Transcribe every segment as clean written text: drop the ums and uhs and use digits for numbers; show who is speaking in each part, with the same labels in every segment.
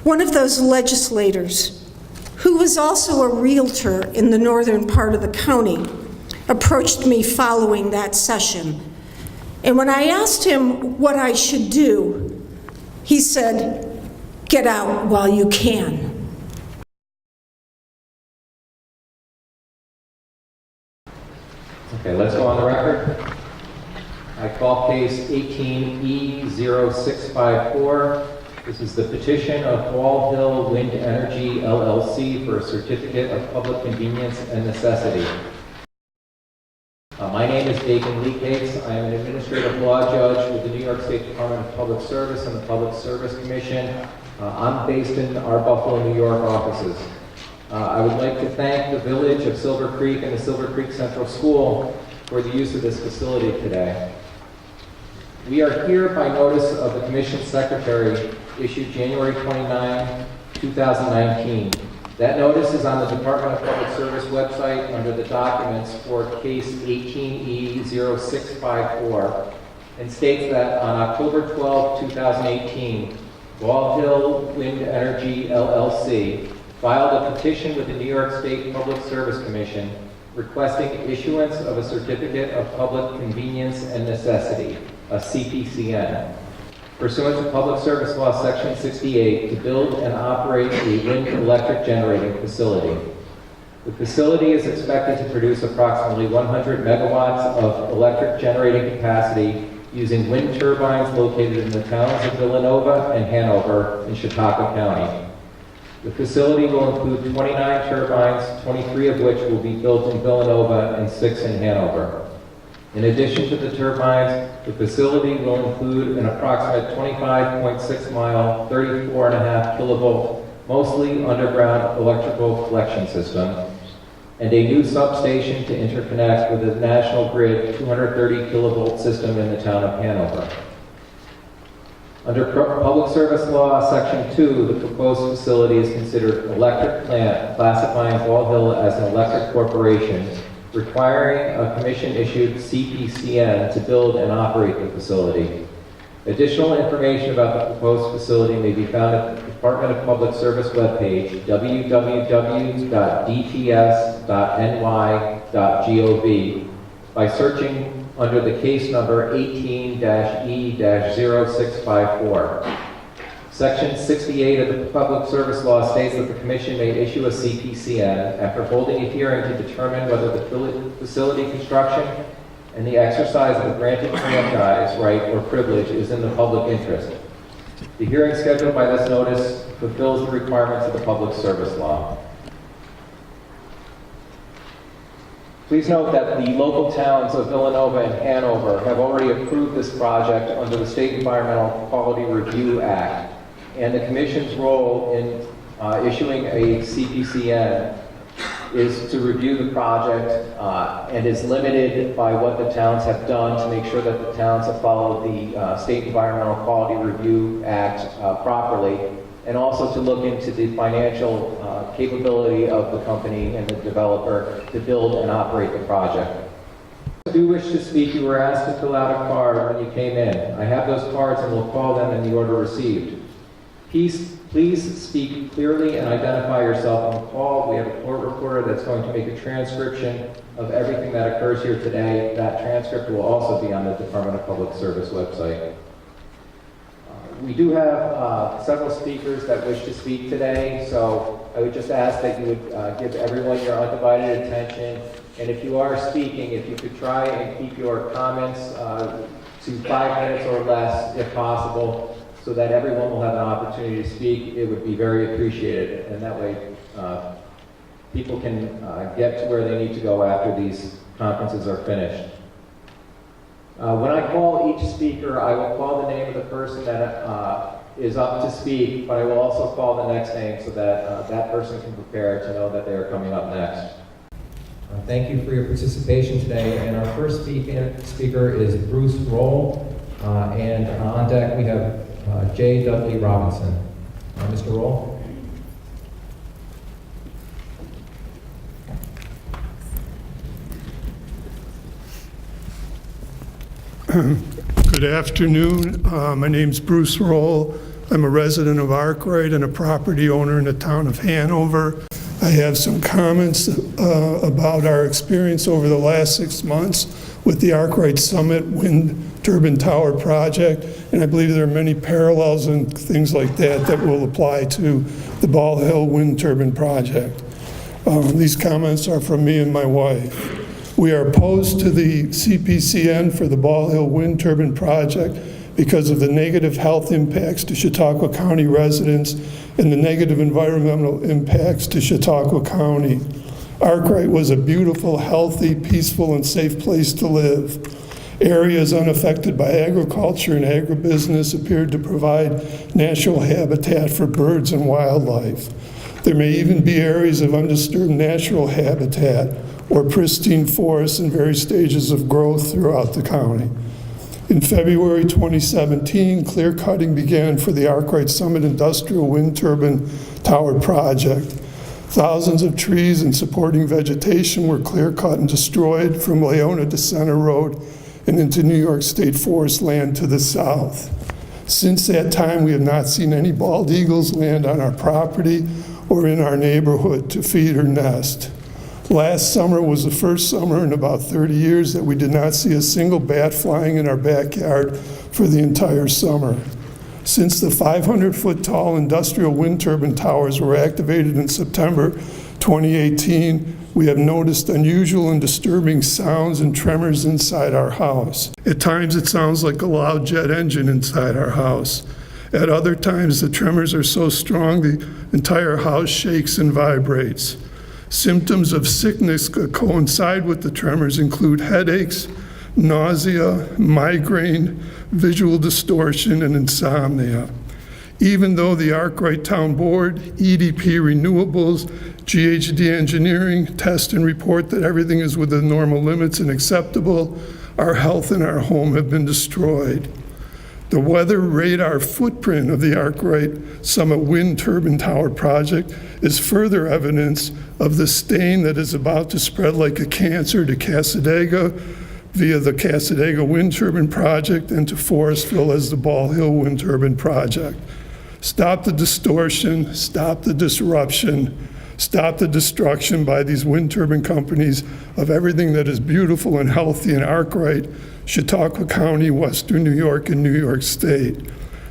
Speaker 1: One of those legislators, who was also a realtor in the northern part of the county, approached me following that session. And when I asked him what I should do, he said, "Get out while you can."
Speaker 2: Okay, let's go on the record. I call case 18E0654. This is the petition of Wall Hill Wind Energy LLC for a certificate of public convenience and necessity. My name is Dakin Leakates. I am an administrative law judge with the New York State Department of Public Service and the Public Service Commission. I'm based in our Buffalo, New York offices. I would like to thank the Village of Silver Creek and the Silver Creek Central School for the use of this facility today. We are here by notice of the Commission Secretary issued January 29, 2019. That notice is on the Department of Public Service website under the documents for case 18E0654 and states that on October 12, 2018, Wall Hill Wind Energy LLC filed a petition with the New York State Public Service Commission requesting issuance of a certificate of public convenience and necessity, a CPCN, pursuant to Public Service Law Section 68 to build and operate a wind electric generating facility. The facility is expected to produce approximately 100 megawatts of electric generating capacity using wind turbines located in the towns of Villanova and Hanover in Chautauqua County. The facility will include 29 turbines, 23 of which will be built in Villanova and 6 in Hanover. In addition to the turbines, the facility will include an approximate 25.6-mile, 34.5 kilovolt, mostly underground electrical collection system, and a new substation to interconnect with the National Grid 230 kilovolt system in the town of Hanover. Under Public Service Law Section 2, the proposed facility is considered an electric plant, classifying Wall Hill as an electric corporation, requiring a commission-issued CPCN to build and operate the facility. Additional information about the proposed facility may be found at the Department of Public Service webpage, www.dps.ny.gov, by searching under the case number 18-E-0654. Section 68 of the Public Service Law states that the Commission may issue a CPCN after holding a hearing to determine whether the facility construction and the exercise of a granted franchise right or privilege is in the public interest. The hearing scheduled by this notice fulfills the requirements of the Public Service Law. Please note that the local towns of Villanova and Hanover have already approved this project under the State Environmental Quality Review Act, and the Commission's role in issuing a CPCN is to review the project and is limited by what the towns have done to make sure that the towns have followed the State Environmental Quality Review Act properly, and also to look into the financial capability of the company and the developer to build and operate the project. If you do wish to speak, you were asked to fill out a card when you came in. I have those cards and will call them in the order received. Please speak clearly and identify yourself on the call. We have a court reporter that's going to make a transcription of everything that occurs here today. That transcript will also be on the Department of Public Service website. We do have several speakers that wish to speak today, so I would just ask that you would give everyone your undivided attention. And if you are speaking, if you could try and keep your comments to 5 minutes or less, if possible, so that everyone will have an opportunity to speak, it would be very appreciated. And that way, people can get to where they need to go after these conferences are finished. When I call each speaker, I will call the name of the person that is up to speak, but I will also call the next name so that that person can prepare to know that they are coming up next. Thank you for your participation today. And our first speaker is Bruce Roll, and on deck we have J. Dudley Robinson. Mr. Roll.
Speaker 3: Good afternoon. My name's Bruce Roll. I'm a resident of Arkwright and a property owner in the town of Hanover. I have some comments about our experience over the last 6 months with the Arkwright Summit Wind Turbine Tower project, and I believe there are many parallels and things like that that will apply to the Ball Hill Wind Turbine project. These comments are from me and my wife. We are opposed to the CPCN for the Ball Hill Wind Turbine project because of the negative health impacts to Chautauqua County residents and the negative environmental impacts to Chautauqua County. Arkwright was a beautiful, healthy, peaceful, and safe place to live. Areas unaffected by agriculture and agribusiness appeared to provide natural habitat for birds and wildlife. There may even be areas of undisturbed natural habitat or pristine forests in various stages of growth throughout the county. In February 2017, clear cutting began for the Arkwright Summit Industrial Wind Turbine Tower project. Thousands of trees and supporting vegetation were clear cut and destroyed from Leona to Center Road and into New York State forest land to the south. Since that time, we have not seen any bald eagles land on our property or in our neighborhood to feed or nest. Last summer was the first summer in about 30 years that we did not see a single bat flying in our backyard for the entire summer. Since the 500-foot tall industrial wind turbine towers were activated in September 2018, we have noticed unusual and disturbing sounds and tremors inside our house. At times it sounds like a loud jet engine inside our house. At other times the tremors are so strong the entire house shakes and vibrates. Symptoms of sickness that coincide with the tremors include headaches, nausea, migraine, visual distortion, and insomnia. Even though the Arkwright Town Board, EDP Renewables, GHD Engineering test and report that everything is within normal limits and acceptable, our health and our home have been destroyed. The weather radar footprint of the Arkwright Summit Wind Turbine Tower project is further evidence of the stain that is about to spread like a cancer to Cassadaga via the Cassadaga Wind Turbine project and to Forestville as the Ball Hill Wind Turbine project. Stop the distortion, stop the disruption, stop the destruction by these wind turbine companies of everything that is beautiful and healthy in Arkwright, Chautauqua County, Western New York, and New York State.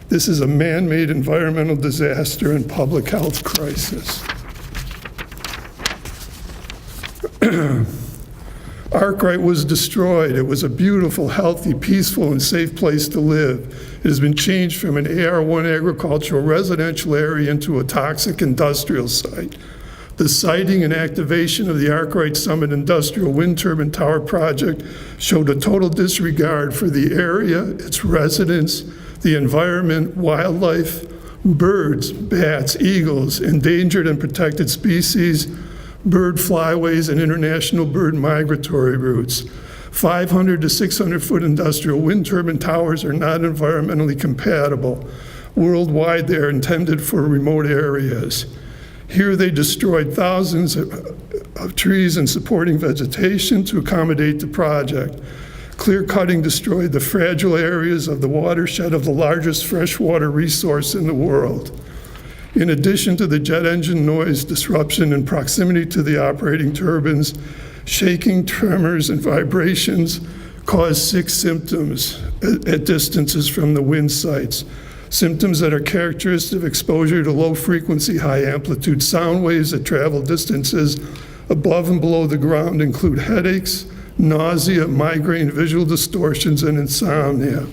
Speaker 3: This is a man-made environmental disaster and public health crisis. Arkwright was destroyed. It was a beautiful, healthy, peaceful, and safe place to live. It has been changed from an AR1 agricultural residential area into a toxic industrial site. The siting and activation of the Arkwright Summit Industrial Wind Turbine Tower project showed a total disregard for the area, its residents, the environment, wildlife, birds, bats, eagles, endangered and protected species, bird flyways, and international bird migratory routes. 500 to 600-foot industrial wind turbine towers are not environmentally compatible. Worldwide, they are intended for remote areas. Here they destroyed thousands of trees and supporting vegetation to accommodate the project. Clear cutting destroyed the fragile areas of the watershed of the largest freshwater resource in the world. In addition to the jet engine noise disruption and proximity to the operating turbines, shaking, tremors, and vibrations cause 6 symptoms at distances from the wind sites. Symptoms that are characteristic of exposure to low-frequency, high-amplitude sound waves that travel distances above and below the ground include headaches, nausea, migraine, visual distortions, and insomnia.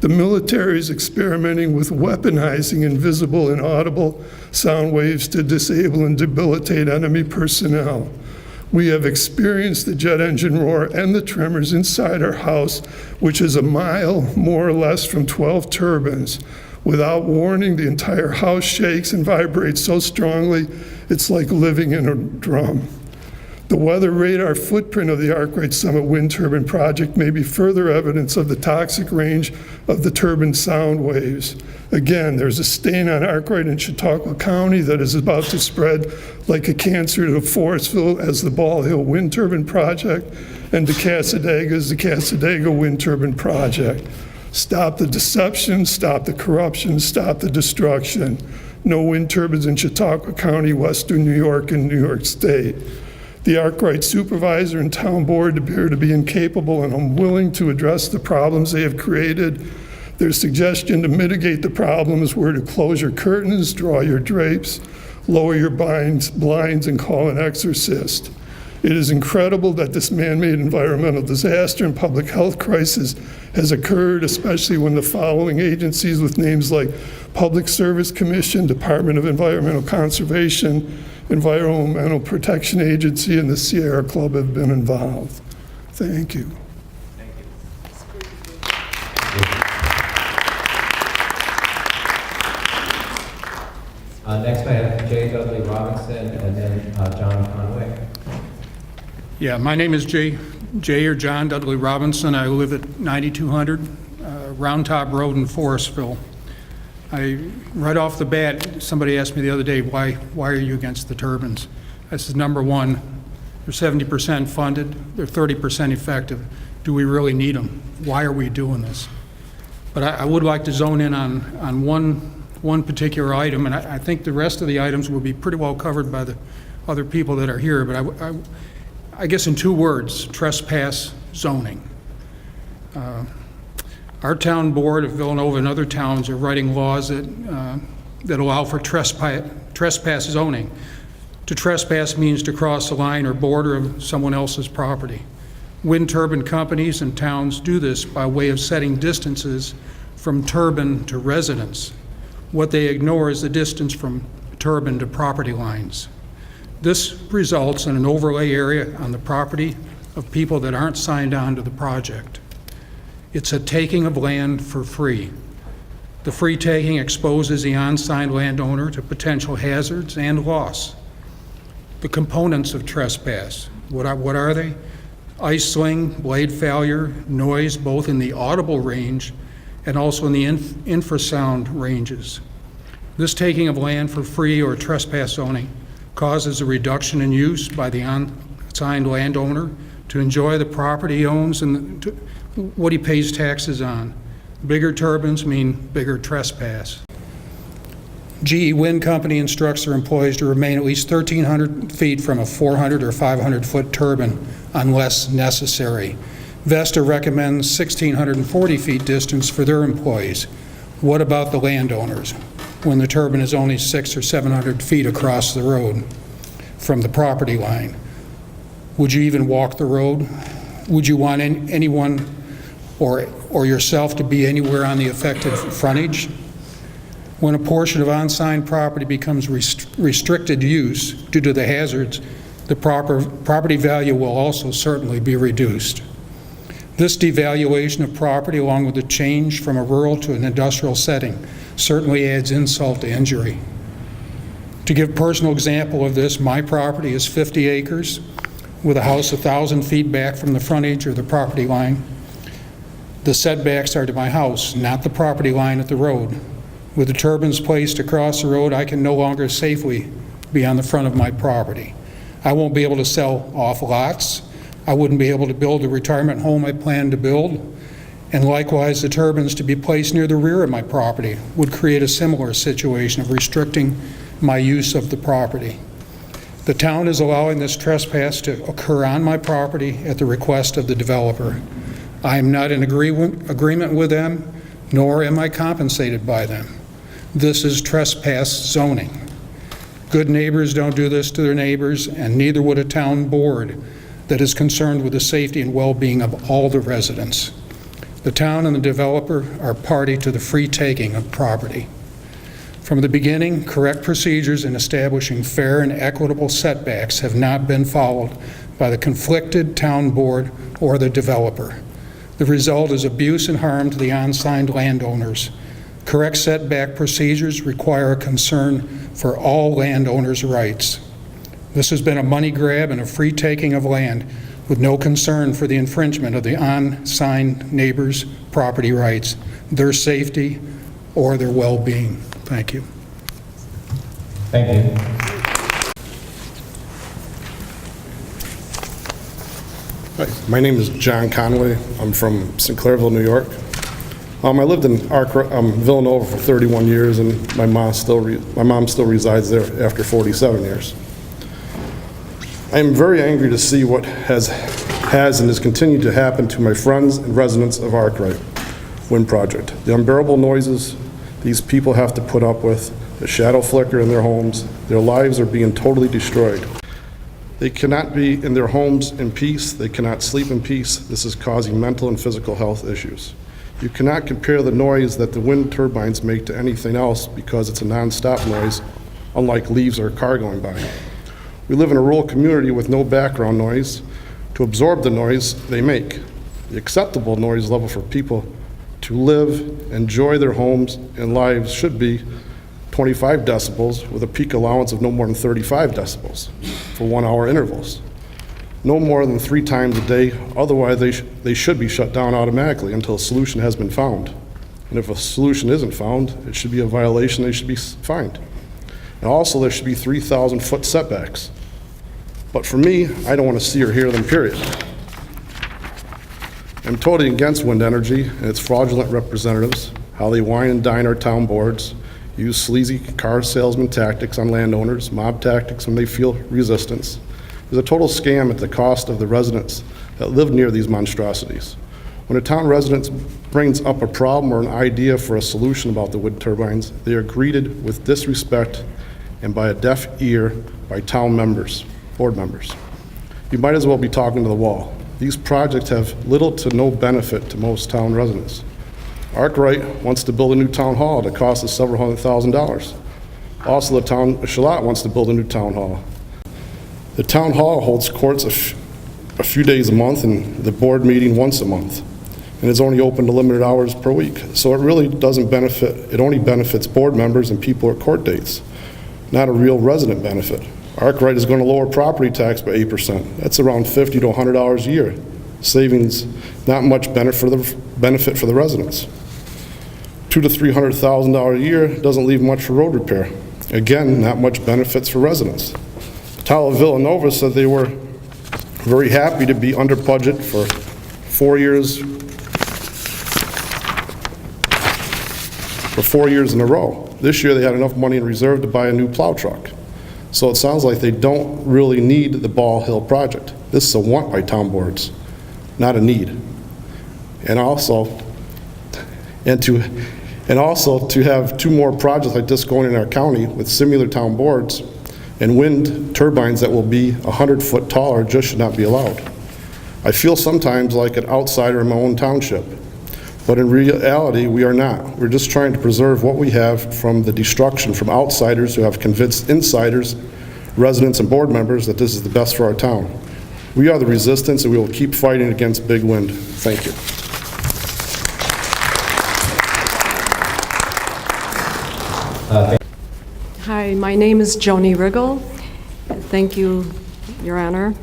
Speaker 3: The military is experimenting with weaponizing invisible and audible sound waves to disable and debilitate enemy personnel. We have experienced the jet engine roar and the tremors inside our house, which is a mile, more or less, from 12 turbines. Without warning, the entire house shakes and vibrates so strongly, it's like living in a drum. The weather radar footprint of the Arkwright Summit Wind Turbine project may be further evidence of the toxic range of the turbine sound waves. Again, there's a stain on Arkwright and Chautauqua County that is about to spread like a cancer to Forestville as the Ball Hill Wind Turbine project and to Cassadaga as the Cassadaga Wind Turbine project. Stop the deception, stop the corruption, stop the destruction. No wind turbines in Chautauqua County, Western New York, and New York State. The Arkwright supervisor and town board appear to be incapable and unwilling to address the problems they have created. Their suggestion to mitigate the problems were to close your curtains, draw your drapes, lower your blinds, and call an exorcist. It is incredible that this man-made environmental disaster and public health crisis has occurred, especially when the following agencies with names like Public Service Commission, Department of Environmental Conservation, Environmental Protection Agency, and the Sierra Club have been involved. Thank you.
Speaker 2: Next I have J. Dudley Robinson and then John Conway.
Speaker 4: Yeah, my name is Jay or John Dudley Robinson. I live at 9200 Round Top Road in Forestville. Right off the bat, somebody asked me the other day, why are you against the turbines? I said, number one, they're 70% funded, they're 30% effective. Do we really need them? Why are we doing this? But I would like to zone in on one particular item, and I think the rest of the items will be pretty well covered by the other people that are here, but I guess in two words, trespass zoning. Our town board of Villanova and other towns are writing laws that allow for trespass zoning. To trespass means to cross the line or border of someone else's property. Wind turbine companies and towns do this by way of setting distances from turbine to residence. What they ignore is the distance from turbine to property lines. This results in an overlay area on the property of people that aren't signed on to the project. It's a taking of land for free. The free taking exposes the unsigned landowner to potential hazards and loss. The components of trespass, what are they? Ice sling, blade failure, noise both in the audible range and also in the infrasound ranges. This taking of land for free or trespass zoning causes a reduction in use by the unsigned landowner to enjoy the property he owns and what he pays taxes on. Bigger turbines mean bigger trespass. GE Wind Company instructs their employees to remain at least 1,300 feet from a 400 or 500-foot turbine unless necessary. Vesta recommends 1,640 feet distance for their employees. What about the landowners when the turbine is only 600 or 700 feet across the road from the property line? Would you even walk the road? Would you want anyone or yourself to be anywhere on the affected frontage? When a portion of unsigned property becomes restricted use due to the hazards, the property value will also certainly be reduced. This devaluation of property, along with the change from a rural to an industrial setting, certainly adds insult to injury. To give a personal example of this, my property is 50 acres with a house 1,000 feet back from the frontage or the property line. The setbacks are to my house, not the property line at the road. With the turbines placed across the road, I can no longer safely be on the front of my property. I won't be able to sell off lots. I wouldn't be able to build the retirement home I plan to build. And likewise, the turbines to be placed near the rear of my property would create a similar situation of restricting my use of the property. The town is allowing this trespass to occur on my property at the request of the developer. I am not in agreement with them, nor am I compensated by them. This is trespass zoning. Good neighbors don't do this to their neighbors, and neither would a town board that is concerned with the safety and well-being of all the residents. The town and the developer are party to the free taking of property. From the beginning, correct procedures in establishing fair and equitable setbacks have not been followed by the conflicted town board or the developer. The result is abuse and harm to the unsigned landowners. Correct setback procedures require a concern for all landowners' rights. This has been a money grab and a free taking of land with no concern for the infringement of the unsigned neighbors' property rights, their safety, or their well-being. Thank you.
Speaker 2: Thank you.
Speaker 5: Hi, my name is John Conway. I'm from St. Clairville, New York. I lived in Villanova for 31 years, and my mom still resides there after 47 years. I am very angry to see what has and is continuing to happen to my friends and residents of Arkwright Wind Project. The unbearable noises these people have to put up with, the shadow flicker in their homes, their lives are being totally destroyed. They cannot be in their homes in peace, they cannot sleep in peace. This is causing mental and physical health issues. You cannot compare the noise that the wind turbines make to anything else because it's a non-stop noise, unlike leaves or a car going by. We live in a rural community with no background noise to absorb the noise they make. The acceptable noise level for people to live, enjoy their homes and lives should be 25 decibels with a peak allowance of no more than 35 decibels for 1 hour intervals. No more than 3 times a day, otherwise they should be shut down automatically until a solution has been found. And if a solution isn't found, it should be a violation, they should be fined. And also there should be 3,000 foot setbacks. But for me, I don't want to see or hear them, period. I'm totally against wind energy and its fraudulent representatives, how they wine and dine our town boards, use sleazy car salesman tactics on landowners, mob tactics when they feel resistance. There's a total scam at the cost of the residents that live near these monstrosities. When a town resident brings up a problem or an idea for a solution about the wind turbines, they are greeted with disrespect and by a deaf ear by town members, board members. You might as well be talking to the wall. These projects have little to no benefit to most town residents. Arkwright wants to build a new town hall that costs us several $100,000. Also, the town of Charlotte wants to build a new town hall. The town hall holds courts a few days a month and the board meeting once a month. And it's only open to limited hours per week. So it really doesn't benefit, it only benefits board members and people at court dates, not a real resident benefit. Arkwright is going to lower property tax by 8%. That's around $50 to $100 a year. Savings, not much benefit for the residents. $200,000 to $300,000 a year doesn't leave much for road repair. Again, not much benefits for residents. The town of Villanova said they were very happy to be under budget for 4 years in a row. This year they had enough money in reserve to buy a new plow truck. So it sounds like they don't really need the Ball Hill project. This is a want by town boards, not a need. And also to have 2 more projects like this going in our county with similar town boards and wind turbines that will be 100 foot taller just should not be allowed. I feel sometimes like an outsider in my own township, but in reality we are not. We're just trying to preserve what we have from the destruction from outsiders who have convinced insiders, residents and board members that this is the best for our town. We are the resistance and we will keep fighting against big wind. Thank you.
Speaker 6: Hi, my name is Joni Riggle. Thank you, Your Honor.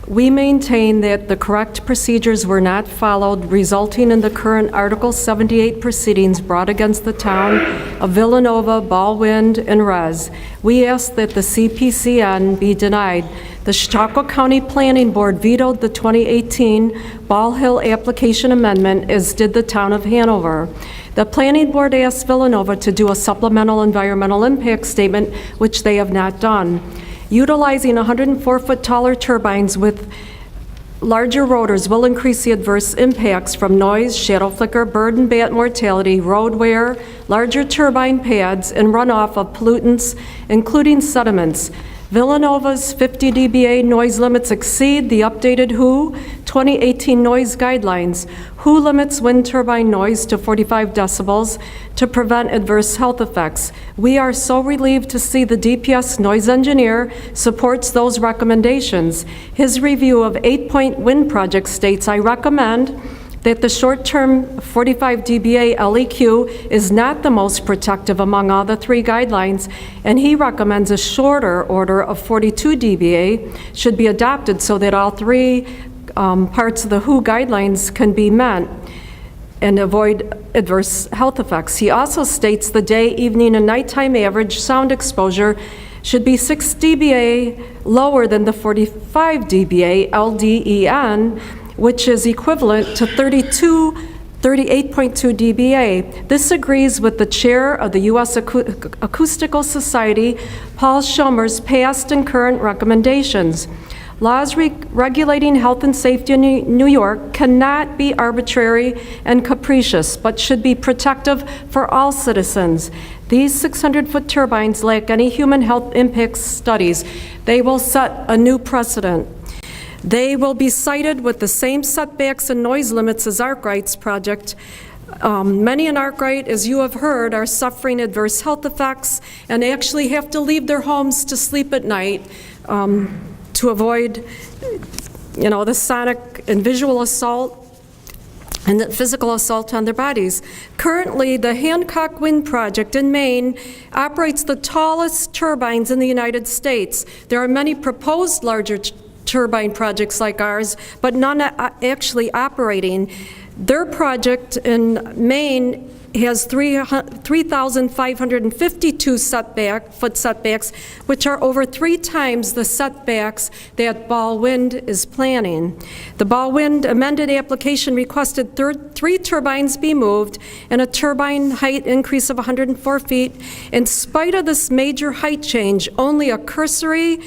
Speaker 6: We maintain that the correct procedures were not followed, resulting in the current Article 78 proceedings brought against the town of Villanova, Ball Wind, and Res. We ask that the CPCN be denied. The Chautauqua County Planning Board vetoed the 2018 Ball Hill application amendment, as did the town of Hanover. The Planning Board asked Villanova to do a supplemental environmental impact statement, which they have not done. Utilizing 104-foot taller turbines with larger rotors will increase the adverse impacts from noise, shadow flicker, bird and bat mortality, road wear, larger turbine pads, and runoff of pollutants, including sediments. Villanova's 50 dBA noise limits exceed the updated WHO 2018 noise guidelines. WHO limits wind turbine noise to 45 decibels to prevent adverse health effects. We are so relieved to see the DPS noise engineer supports those recommendations. His review of 8-point wind project states, I recommend that the short-term 45 dBA LEQ is not the most protective among all the 3 guidelines, and he recommends a shorter order of 42 dBA should be adopted so that all 3 parts of the WHO guidelines can be met and avoid adverse health effects. He also states the day, evening, and nighttime average sound exposure should be 6 dBA lower than the 45 dBA LDEN, which is equivalent to 32 38.2 dBA. This agrees with the chair of the U.S. Acoustical Society, Paul Schomer's past and current recommendations. Laws regulating health and safety in New York cannot be arbitrary and capricious, but should be protective for all citizens. These 600-foot turbines lack any human health impact studies. They will set a new precedent. They will be cited with the same setbacks and noise limits as Arkwright's project. Many in Arkwright, as you have heard, are suffering adverse health effects and actually have to leave their homes to sleep at night to avoid, the sonic and visual assault and the physical assault on their bodies. Currently, the Hancock Wind Project in Maine operates the tallest turbines in the United States. There are many proposed larger turbine projects like ours, but none actually operating. Their project in Maine has 3,552 foot setbacks, which are over 3 times the setbacks that Ball Wind is planning. The Ball Wind amended application requested 3 turbines be moved and a turbine height increase of 104 feet. In spite of this major height change, only a cursory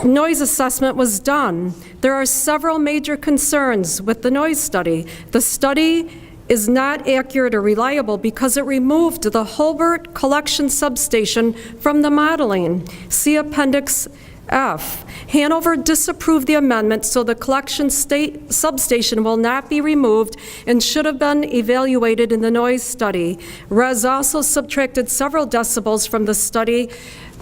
Speaker 6: noise assessment was done. There are several major concerns with the noise study. The study is not accurate or reliable because it removed the Holbert collection substation from the modeling. See Appendix F. Hanover disapproved the amendment, so the collection substation will not be removed and should have been evaluated in the noise study. RES also subtracted several decibels from the study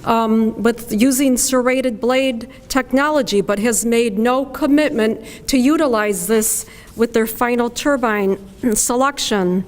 Speaker 6: with using serrated blade technology, but has made no commitment to utilize this with their final turbine selection.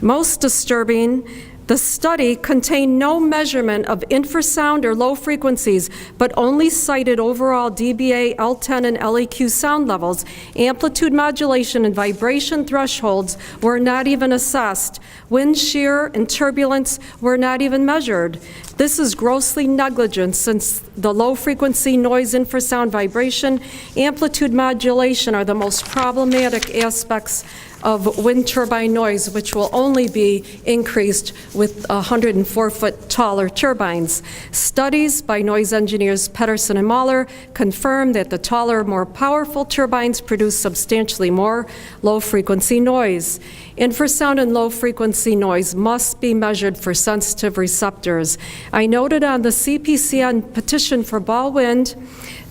Speaker 6: Most disturbing, the study contained no measurement of infrasound or low frequencies, but only cited overall dBA, L10, and LEQ sound levels. Amplitude modulation and vibration thresholds were not even assessed. Wind shear and turbulence were not even measured. This is grossly negligent since the low-frequency noise, infrasound, vibration, amplitude modulation are the most problematic aspects of wind turbine noise, which will only be increased with 104-foot taller turbines. Studies by noise engineers Pedersen and Mahler confirm that the taller, more powerful turbines produce substantially more low-frequency noise. Infrasound and low-frequency noise must be measured for sensitive receptors. I noted on the CPCN petition for Ball Wind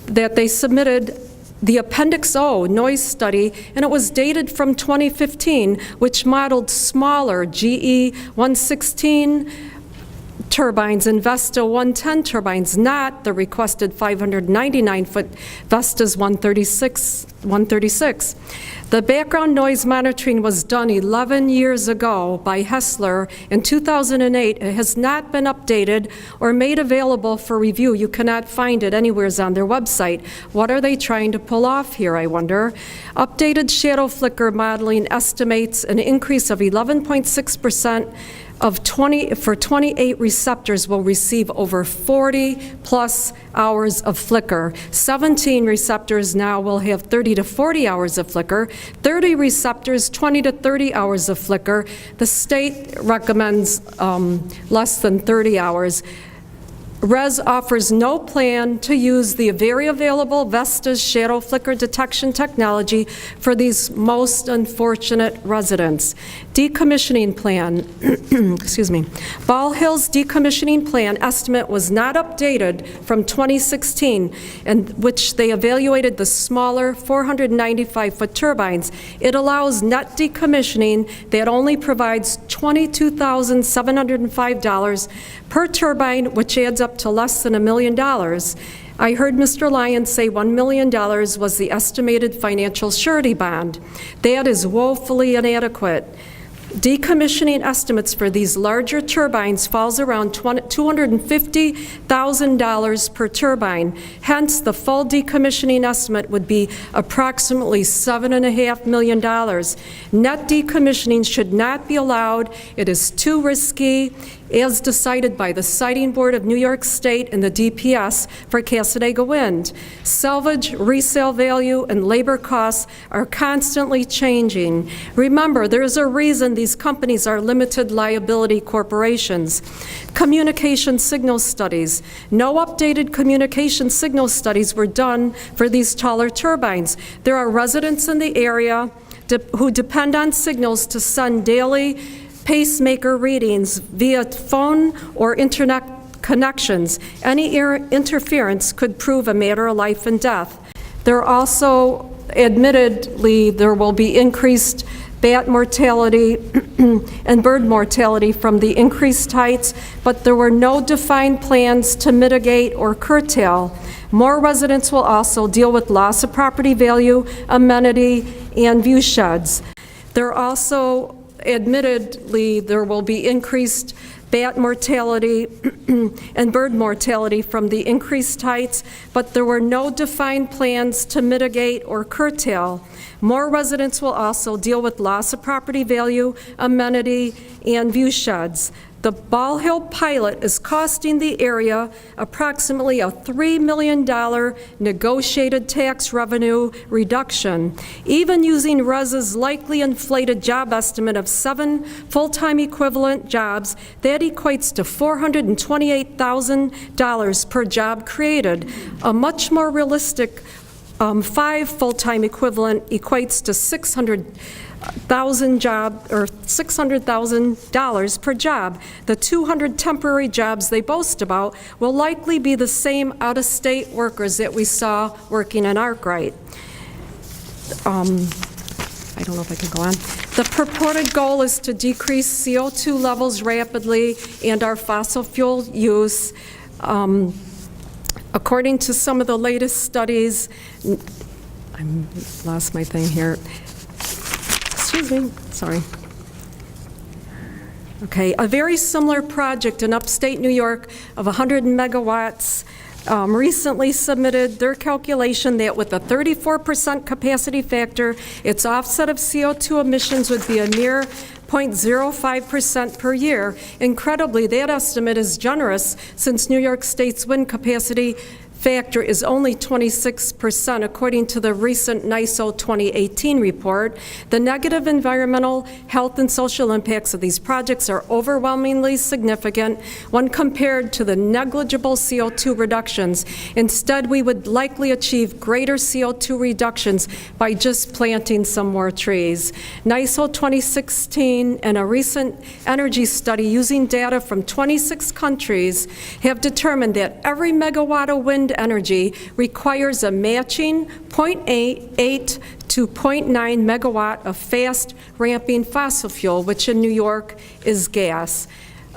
Speaker 6: that they submitted the Appendix O noise study, and it was dated from 2015, which modeled smaller GE 116 turbines and Vesta 110 turbines, not the requested 599-foot Vestas 136. The background noise monitoring was done 11 years ago by Hessler in 2008. It has not been updated or made available for review. You cannot find it anywhere on their website. What are they trying to pull off here, I wonder? Updated shadow flicker modeling estimates an increase of 11.6% for 28 receptors will receive over 40 plus hours of flicker. 17 receptors now will have 30 to 40 hours of flicker. 30 receptors, 20 to 30 hours of flicker. The state recommends less than 30 hours. RES offers no plan to use the very available Vestas shadow flicker detection technology for these most unfortunate residents. Decommissioning plan, excuse me. Ball Hill's decommissioning plan estimate was not updated from 2016, in which they evaluated the smaller 495-foot turbines. It allows net decommissioning that only provides $22,705 per turbine, which adds up to less than $1 million. I heard Mr. Lyons say $1 million was the estimated financial surety bond. That is woefully inadequate. Decommissioning estimates for these larger turbines falls around $250,000 per turbine. Hence, the full decommissioning estimate would be approximately $7.5 million. Net decommissioning should not be allowed. It is too risky. as decided by the Siting Board of New York State and the DPS for Cassadaga Wind. Salvage, resale value, and labor costs are constantly changing. Remember, there's a reason these companies are limited liability corporations. Communication signal studies. No updated communication signal studies were done for these taller turbines. There are residents in the area who depend on signals to send daily pacemaker readings via phone or internet connections. Any interference could prove a matter of life and death. There also, admittedly, there will be increased bat mortality and bird mortality from the increased heights, but there were no defined plans to mitigate or curtail. More residents will also deal with loss of property value, amenity, and view sheds. There also, admittedly, there will be increased bat mortality and bird mortality from the increased heights, but there were no defined plans to mitigate or curtail. More residents will also deal with loss of property value, amenity, and view sheds. The Ball Hill pilot is costing the area approximately a $3 million negotiated tax revenue reduction. Even using RES's likely inflated job estimate of 7 full-time equivalent jobs, that equates to $428,000 per job created. A much more realistic 5 full-time equivalent equates to $600,000 per job. The 200 temporary jobs they boast about will likely be the same out-of-state workers that we saw working in Arkwright. I don't know if I can go on. The purported goal is to decrease CO2 levels rapidly and our fossil fuel use. According to some of the latest studies, I lost my thing here. Excuse me, sorry. Okay, a very similar project in upstate New York of 100 megawatts recently submitted their calculation that with a 34% capacity factor, its offset of CO2 emissions would be a mere 0.05% per year. Incredibly, that estimate is generous since New York State's wind capacity factor is only 26%, according to the recent NISO 2018 report. The negative environmental, health, and social impacts of these projects are overwhelmingly significant when compared to the negligible CO2 reductions. Instead, we would likely achieve greater CO2 reductions by just planting some more trees. NISO 2016 and a recent energy study using data from 26 countries have determined that every megawatt of wind energy requires a matching 0.8 to 0.9 megawatt of fast ramping fossil fuel, which in New York is gas.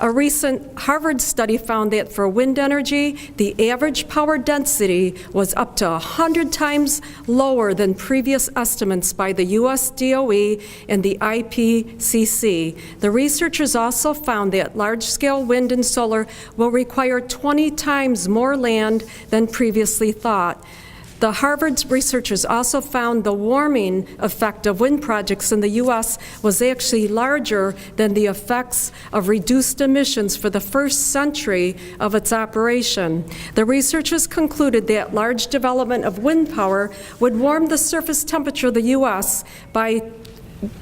Speaker 6: A recent Harvard study found that for wind energy, the average power density was up to 100 times lower than previous estimates by the US DOE and the IPCC. The researchers also found that large-scale wind and solar will require 20 times more land than previously thought. The Harvard researchers also found the warming effect of wind projects in the U.S. was actually larger than the effects of reduced emissions for the first century of its operation. The researchers concluded that large development of wind power would warm the surface temperature of the U.S. by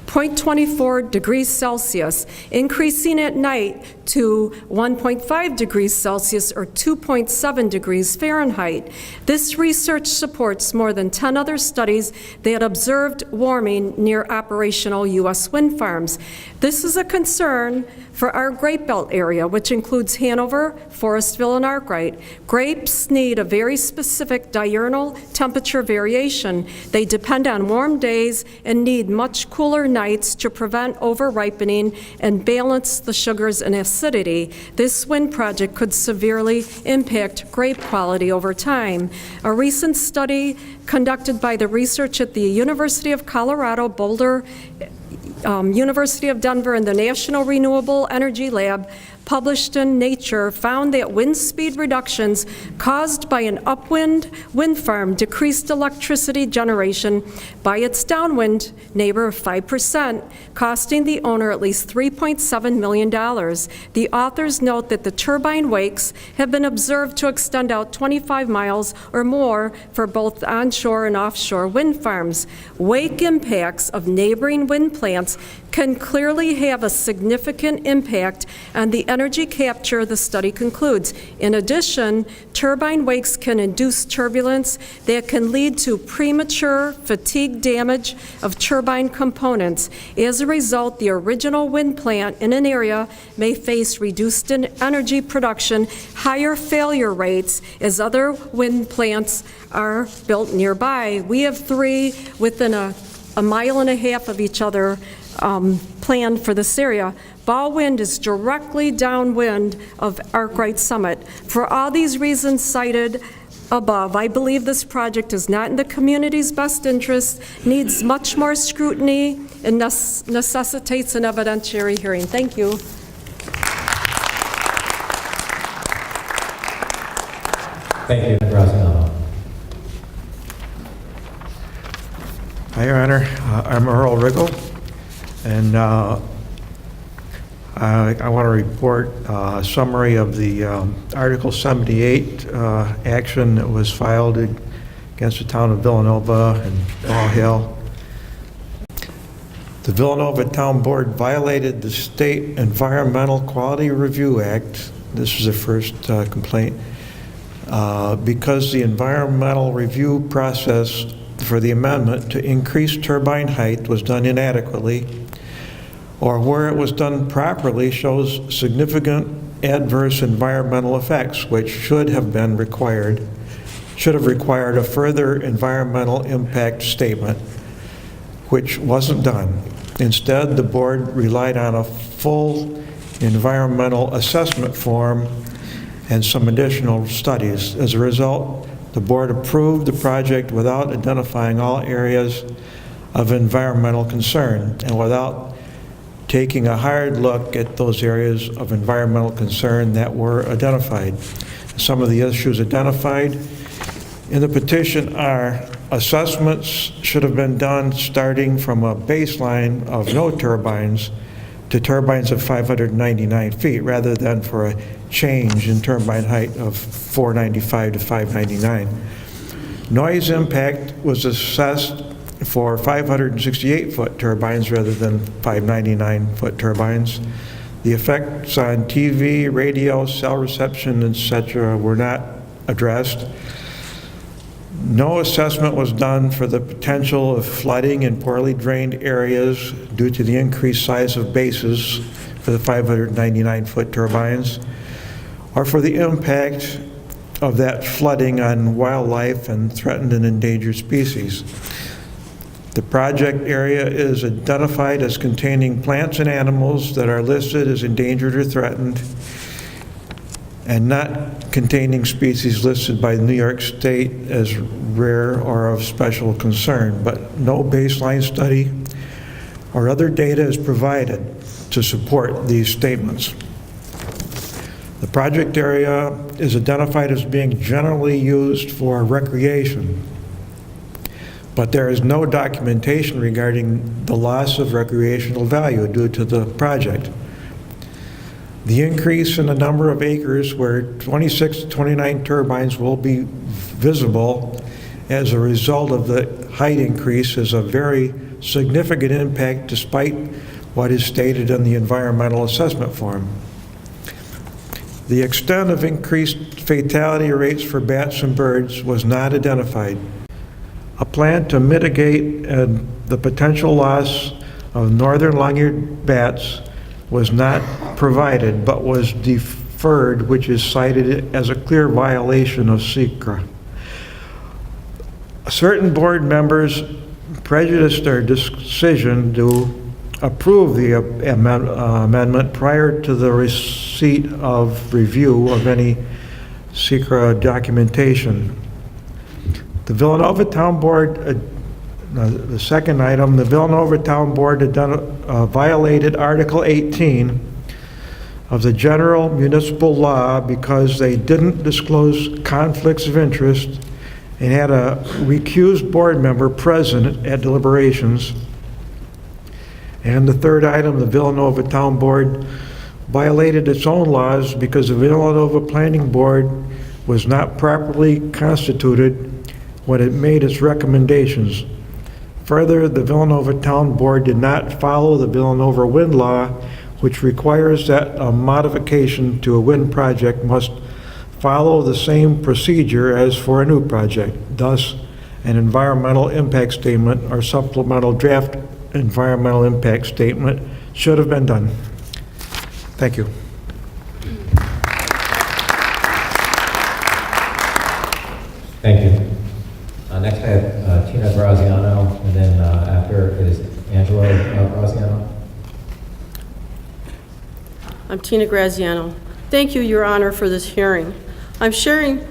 Speaker 6: 0.24 degrees Celsius, increasing at night to 1.5 degrees Celsius or 2.7 degrees Fahrenheit. This research supports more than 10 other studies that observed warming near operational U.S. wind farms. This is a concern for our Grape Belt area, which includes Hanover, Forestville, and Arkwright. Grapes need a very specific diurnal temperature variation. They depend on warm days and need much cooler nights to prevent over-ripening and balance the sugars and acidity. This wind project could severely impact grape quality over time. A recent study conducted by the research at the University of Colorado Boulder University of Denver and the National Renewable Energy Lab, published in Nature, found that wind speed reductions caused by an upwind wind farm decreased electricity generation by its downwind neighbor of 5%, costing the owner at least $3.7 million. The authors note that the turbine wakes have been observed to extend out 25 miles or more for both onshore and offshore wind farms. Wake impacts of neighboring wind plants can clearly have a significant impact on the energy capture, the study concludes. In addition, turbine wakes can induce turbulence that can lead to premature fatigue damage of turbine components. As a result, the original wind plant in an area may face reduced energy production, higher failure rates as other wind plants are built nearby. We have 3 within a mile and a half of each other planned for this area. Ball Wind is directly downwind of Arkwright Summit. For all these reasons cited above, I believe this project is not in the community's best interest, needs much more scrutiny, and necessitates an evidentiary hearing. Thank you.
Speaker 7: Thank you, Rosanna.
Speaker 8: Hi, Your Honor. I'm Earl Riggle, and I want to report a summary of the Article 78 action that was filed against the town of Villanova and Ball Hill. The Villanova Town Board violated the State Environmental Quality Review Act. This was the first complaint. Because the environmental review process for the amendment to increase turbine height was done inadequately, or where it was done properly shows significant adverse environmental effects, which should have required a further environmental impact statement, which wasn't done. Instead, the board relied on a full environmental assessment form and some additional studies. As a result, the board approved the project without identifying all areas of environmental concern and without taking a hard look at those areas of environmental concern that were identified. Some of the issues identified in the petition are assessments should have been done starting from a baseline of no turbines to turbines of 599 feet rather than for a change in turbine height of 495 to 599. Noise impact was assessed for 568-foot turbines rather than 599-foot turbines. The effects on TV, radio, cell reception, etc. were not addressed. No assessment was done for the potential of flooding in poorly drained areas due to the increased size of bases for the 599-foot turbines, or for the impact of that flooding on wildlife and threatened and endangered species. The project area is identified as containing plants and animals that are listed as endangered or threatened, and not containing species listed by New York State as rare or of special concern, but no baseline study or other data is provided to support these statements. The project area is identified as being generally used for recreation, but there is no documentation regarding the loss of recreational value due to the project. The increase in the number of acres where 26 to 29 turbines will be visible as a result of the height increase is a very significant impact despite what is stated in the environmental assessment form. The extent of increased fatality rates for bats and birds was not identified. A plan to mitigate the potential loss of northern long-eared bats was not provided, but was deferred, which is cited as a clear violation of SECRA. Certain board members prejudiced their decision to approve the amendment prior to the receipt of review of any SECRA documentation. The Villanova Town Board Now, the second item, the Villanova Town Board had violated Article 18 of the General Municipal Law because they didn't disclose conflicts of interest and had a recused board member present at deliberations. And the third item, the Villanova Town Board violated its own laws because the Villanova Planning Board was not properly constituted when it made its recommendations. Further, the Villanova Town Board did not follow the Villanova Wind Law, which requires that a modification to a wind project must follow the same procedure as for a new project. Thus, an environmental impact statement or supplemental draft environmental impact statement should have been done. Thank you.
Speaker 7: Thank you. Next I have Tina Graziano, and then after is Angelo Graziano.
Speaker 9: I'm Tina Graziano. Thank you, Your Honor, for this hearing. I'm sharing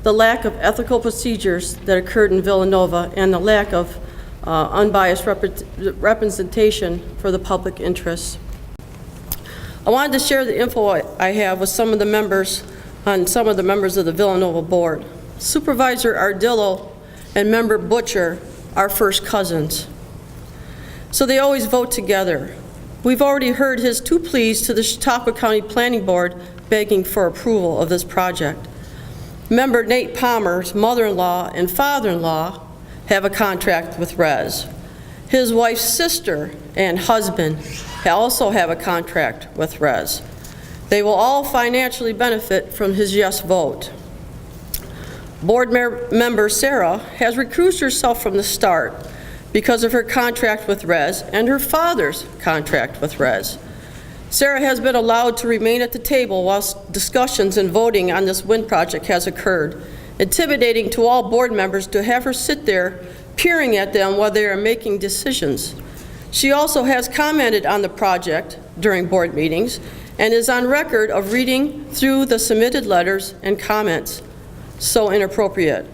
Speaker 9: the lack of ethical procedures that occurred in Villanova and the lack of unbiased representation for the public interest. I wanted to share the info I have with some of the members of the Villanova board. Supervisor Ardillo and member Butcher are first cousins, so they always vote together. We've already heard his 2 pleas to the Chautauqua County Planning Board begging for approval of this project. Member Nate Palmer's mother-in-law and father-in-law have a contract with RES. His wife's sister and husband also have a contract with RES. They will all financially benefit from his yes vote. Board member Sarah has recused herself from the start because of her contract with RES and her father's contract with RES. Sarah has been allowed to remain at the table whilst discussions and voting on this wind project has occurred, intimidating to all board members to have her sit there peering at them while they are making decisions. She also has commented on the project during board meetings and is on record of reading through the submitted letters and comments. So inappropriate.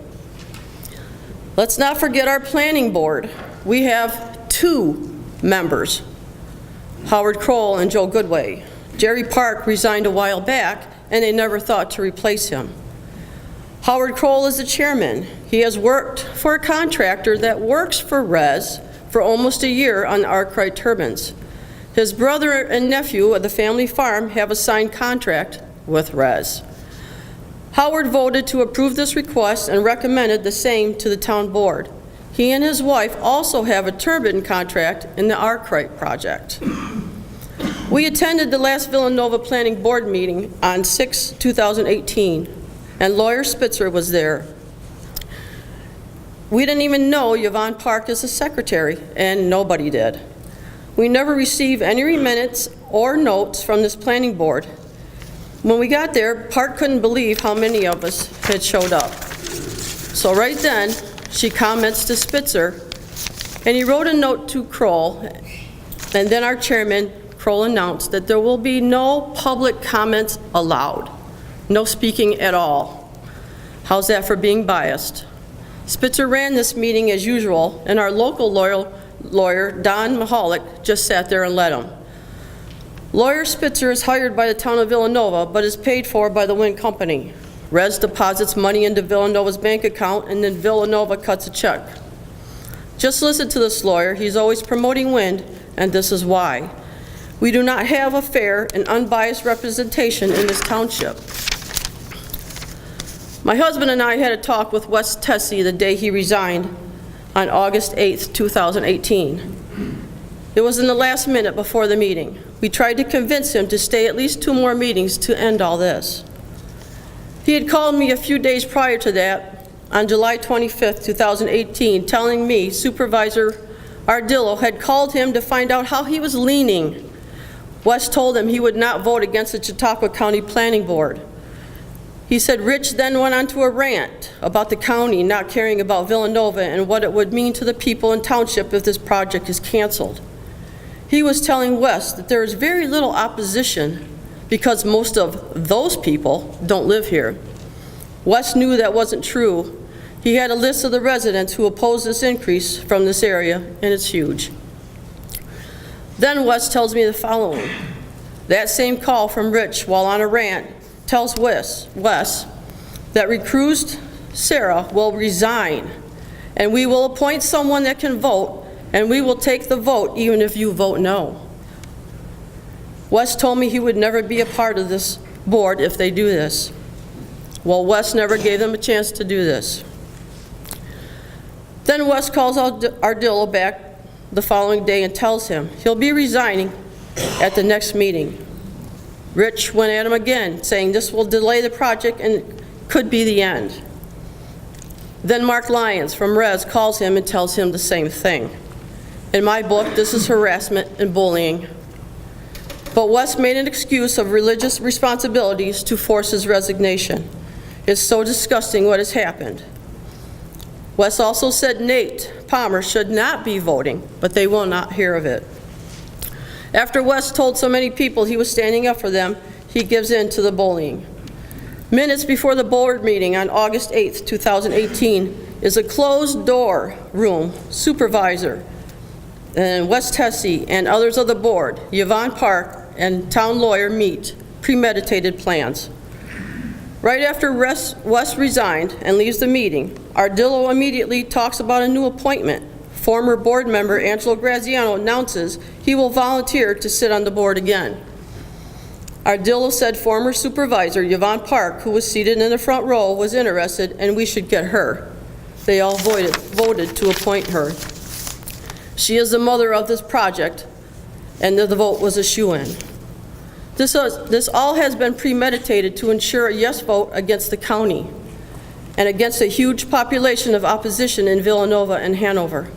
Speaker 9: Let's not forget our planning board. We have 2 members, Howard Kroll and Joe Goodway. Jerry Park resigned a while back, and they never thought to replace him. Howard Kroll is the chairman. He has worked for a contractor that works for RES for almost a year on Arkwright turbines. His brother and nephew of the family farm have a signed contract with RES. Howard voted to approve this request and recommended the same to the town board. He and his wife also have a turbine contract in the Arkwright project. We attended the last Villanova Planning Board meeting on 6/2018, and lawyer Spitzer was there. We didn't even know Yvonne Park is a secretary, and nobody did. We never received any minutes or notes from this planning board. When we got there, Park couldn't believe how many of us had showed up. So right then, she comments to Spitzer, and he wrote a note to Kroll, and then our chairman, Kroll, announced that there will be no public comments allowed, no speaking at all. How's that for being biased? Spitzer ran this meeting as usual, and our local lawyer, Don Mahalik, just sat there and let him. Lawyer Spitzer is hired by the town of Villanova, but is paid for by the wind company. RES deposits money into Villanova's bank account, and then Villanova cuts a check. Just listen to this lawyer. He's always promoting wind, and this is why. We do not have a fair and unbiased representation in this township. My husband and I had a talk with Wes Tessie the day he resigned on August 8th, 2018. It was in the last minute before the meeting. We tried to convince him to stay at least 2 more meetings to end all this. He had called me a few days prior to that, on July 25th, 2018, telling me Supervisor Ardillo had called him to find out how he was leaning. Wes told him he would not vote against the Chautauqua County Planning Board. He said Rich then went on to a rant about the county not caring about Villanova and what it would mean to the people in township if this project is canceled. He was telling Wes that there is very little opposition because most of those people don't live here. Wes knew that wasn't true. He had a list of the residents who oppose this increase from this area, and it's huge. Then Wes tells me the following. That same call from Rich while on a rant tells Wes that recused Sarah will resign, and we will appoint someone that can vote, and we will take the vote even if you vote no. Wes told me he would never be a part of this board if they do this. Well, Wes never gave them a chance to do this. Then Wes calls Ardillo back the following day and tells him he'll be resigning at the next meeting. Rich went at him again, saying this will delay the project and could be the end. Then Mark Lyons from Res calls him and tells him the same thing. In my book, this is harassment and bullying. But Wes made an excuse of religious responsibilities to force his resignation. It's so disgusting what has happened. Wes also said Nate Palmer should not be voting, but they will not hear of it. After Wes told so many people he was standing up for them, he gives in to the bullying. Minutes before the board meeting on August 8th, 2018, is a closed-door room supervisor and Wes Tessie and others of the board, Yvonne Park and town lawyer meet premeditated plans. Right after Wes resigned and leaves the meeting, Ardillo immediately talks about a new appointment. Former board member Angelo Graziano announces he will volunteer to sit on the board again. Ardillo said former supervisor Yvonne Park, who was seated in the front row, was interested and we should get her. They all voted to appoint her. She is the mother of this project, and the vote was a shoo-in. This all has been premeditated to ensure a yes vote against the county and against a huge population of opposition in Villanova and Hanover.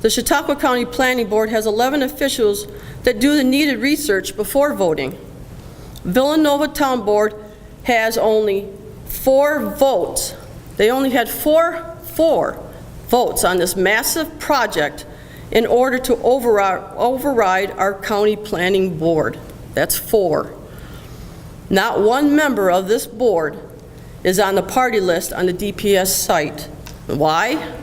Speaker 9: The Chautauqua County Planning Board has 11 officials that do the needed research before voting. Villanova Town Board has only 4 votes. They only had four votes on this massive project in order to override our county planning board. That's 4. Not one member of this board is on the party list on the DPS site. Why?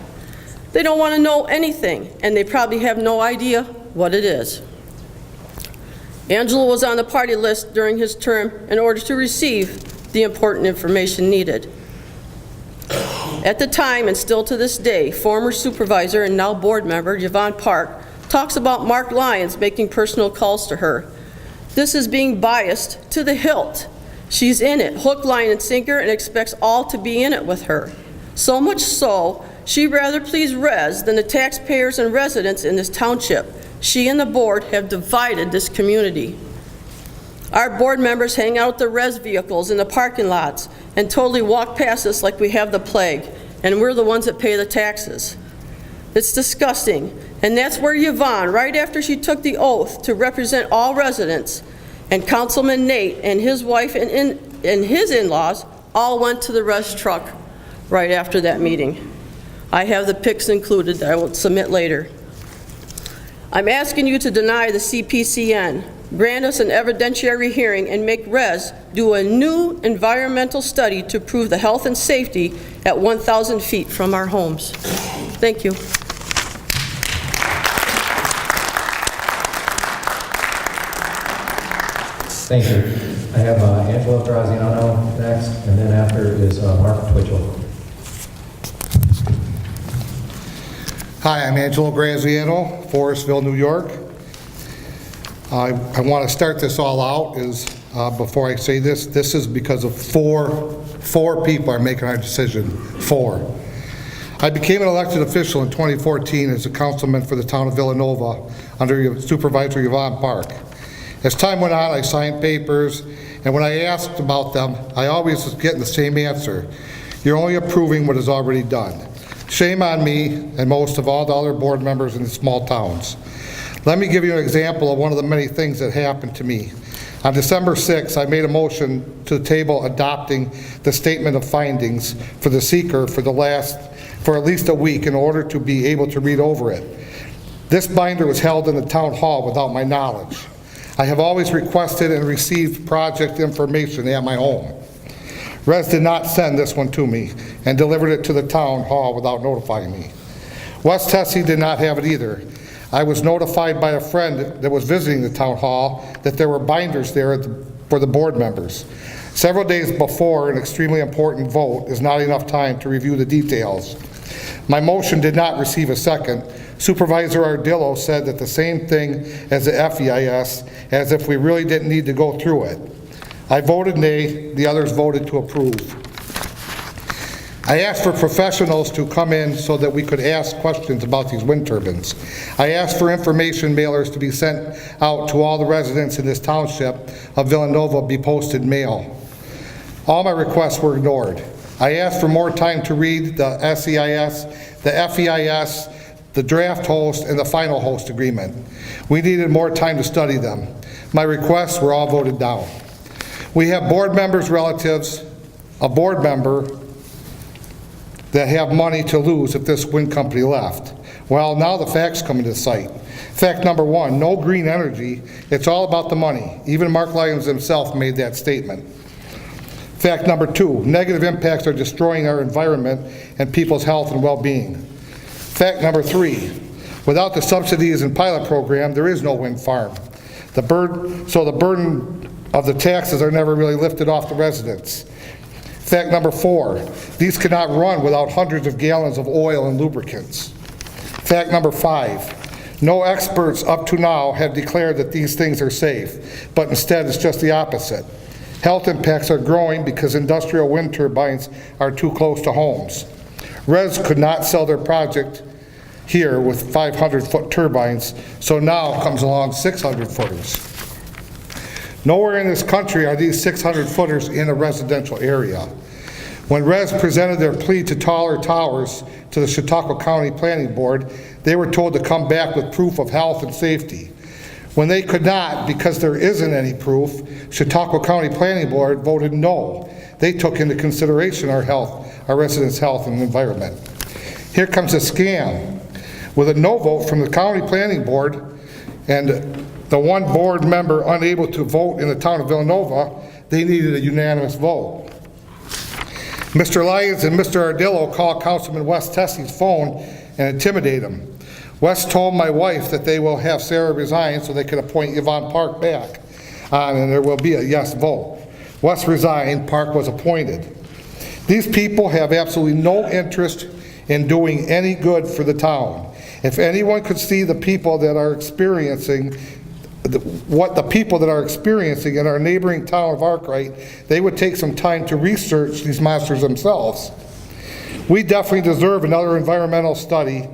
Speaker 9: They don't want to know anything, and they probably have no idea what it is. Angelo was on the party list during his term in order to receive the important information needed. At the time, and still to this day, former supervisor and now board member Yvonne Park talks about Mark Lyons making personal calls to her. This is being biased to the hilt. She's in it, hook, line, and sinker, and expects all to be in it with her. So much so, she'd rather please Res than the taxpayers and residents in this township. She and the board have divided this community. Our board members hang out the Res vehicles in the parking lots and totally walk past us like we have the plague, and we're the ones that pay the taxes. It's disgusting, and that's where Yvonne, right after she took the oath to represent all residents, and Councilman Nate and his wife and his in-laws all went to the Res truck right after that meeting. I have the pics included that I will submit later. I'm asking you to deny the CPCN, grant us an evidentiary hearing, and make Res do a new environmental study to prove the health and safety at 1,000 feet from our homes. Thank you.
Speaker 7: Thank you. I have Angelo Graziano next, and then after is Mark Twitchell.
Speaker 10: Hi, I'm Angelo Graziano, Forestville, New York. I want to start this all out before I say this is because of four people are making our decision. 4. I became an elected official in 2014 as a councilman for the town of Villanova under Supervisor Yvonne Park. As time went on, I signed papers, and when I asked about them, I always was getting the same answer. You're only approving what is already done. Shame on me and most of all the other board members in the small towns. Let me give you an example of one of the many things that happened to me. On December 6th, I made a motion to table adopting the statement of findings for the seeker for at least a week in order to be able to read over it. This binder was held in the town hall without my knowledge. I have always requested and received project information at my home. Res did not send this one to me and delivered it to the town hall without notifying me. West Tessie did not have it either. I was notified by a friend that was visiting the town hall that there were binders there for the board members. Several days before an extremely important vote is not enough time to review the details. My motion did not receive a second. Supervisor Ardillo said that the same thing as the FEIS, as if we really didn't need to go through it. I voted nay, the others voted to approve. I asked for professionals to come in so that we could ask questions about these wind turbines. I asked for information mailers to be sent out to all the residents in this township of Villanova be posted mail. All my requests were ignored. I asked for more time to read the SEIS, the FEIS, the draft host, and the final host agreement. We needed more time to study them. My requests were all voted down. We have board members' relatives, a board member that have money to lose if this wind company left. Well, now the facts come into sight. Fact number one, no green energy. It's all about the money. Even Mark Lyons himself made that statement. Fact number two, negative impacts are destroying our environment and people's health and well-being. Fact number three, without the subsidies and pilot program, there is no wind farm. So the burden of the taxes are never really lifted off the residents. Fact number four, these cannot run without hundreds of gallons of oil and lubricants. Fact number five, no experts up to now have declared that these things are safe, but instead it's just the opposite. Health impacts are growing because industrial wind turbines are too close to homes. Res could not sell their project here with 500-foot turbines, so now comes along 600-footers. Nowhere in this country are these 600-footers in a residential area. When Res presented their plea to taller towers to the Chautauqua County Planning Board, they were told to come back with proof of health and safety. When they could not, because there isn't any proof, Chautauqua County Planning Board voted no. They took into consideration our residents' health and environment. Here comes a scam. With a no vote from the County Planning Board and the one board member unable to vote in the town of Villanova, they needed a unanimous vote. Mr. Lyons and Mr. Ardillo called Councilman West Tessie's phone and intimidate him. West told my wife that they will have Sarah resign so they could appoint Yvonne Park back, and there will be a yes vote. West resigned, Park was appointed. These people have absolutely no interest in doing any good for the town. If anyone could see the people that are experiencing what the people that are experiencing in our neighboring town of Arkwright, they would take some time to research these monsters themselves. We definitely deserve another environmental study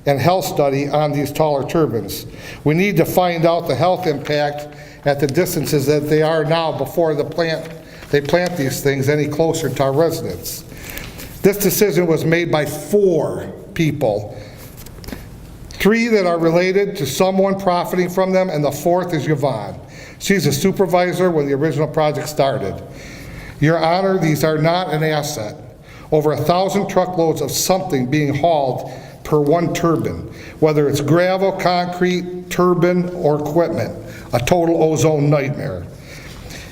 Speaker 10: and health study on these taller turbines. We need to find out the health impact at the distances that they are now before they plant these things any closer to our residents. This decision was made by 4 people. 3 that are related to someone profiting from them, and the 4th is Yvonne. She's a supervisor when the original project started. Your Honor, these are not an asset. Over 1,000 truckloads of something being hauled per one turbine, whether it's gravel, concrete, turbine, or equipment. A total ozone nightmare.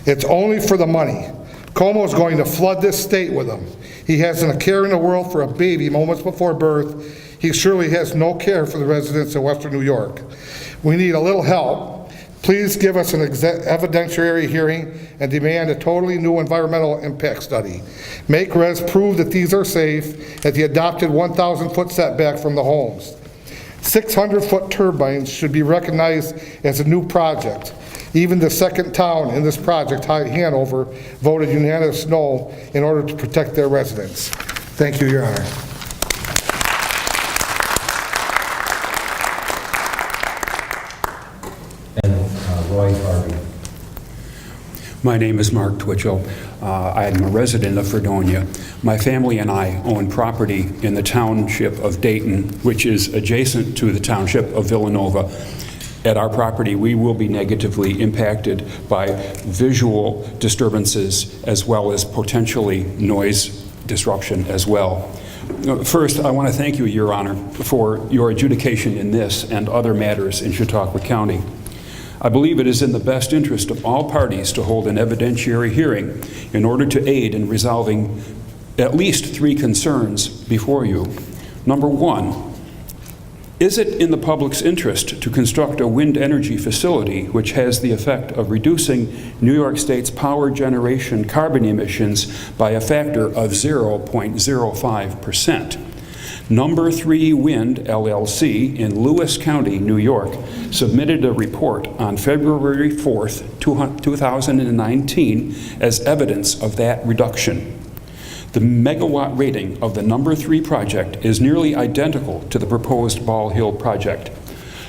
Speaker 10: It's only for the money. Como's going to flood this state with them. He hasn't a care in the world for a baby moments before birth. He surely has no care for the residents of Western New York. We need a little help. Please give us an evidentiary hearing and demand a totally new environmental impact study. Make Res prove that these are safe at the adopted 1,000-foot setback from the homes. 600-foot turbines should be recognized as a new project. Even the second town in this project, Hanover, voted unanimous no in order to protect their residents. Thank you, Your Honor.
Speaker 7: Roy Harvey.
Speaker 11: My name is Mark Twitchell. I'm a resident of Fredonia. My family and I own property in the township of Dayton, which is adjacent to the township of Villanova. At our property, we will be negatively impacted by visual disturbances as well as potentially noise disruption as well. First, I want to thank you, Your Honor, for your adjudication in this and other matters in Chautauqua County. I believe it is in the best interest of all parties to hold an evidentiary hearing in order to aid in resolving at least 3 concerns before you. Number 1, is it in the public's interest to construct a wind energy facility which has the effect of reducing New York State's power generation carbon emissions by a factor of 0.05%? Number 3 Wind, LLC, in Lewis County, New York, submitted a report on February 4th, 2019 as evidence of that reduction. The megawatt rating of the number 3 project is nearly identical to the proposed Ball Hill project.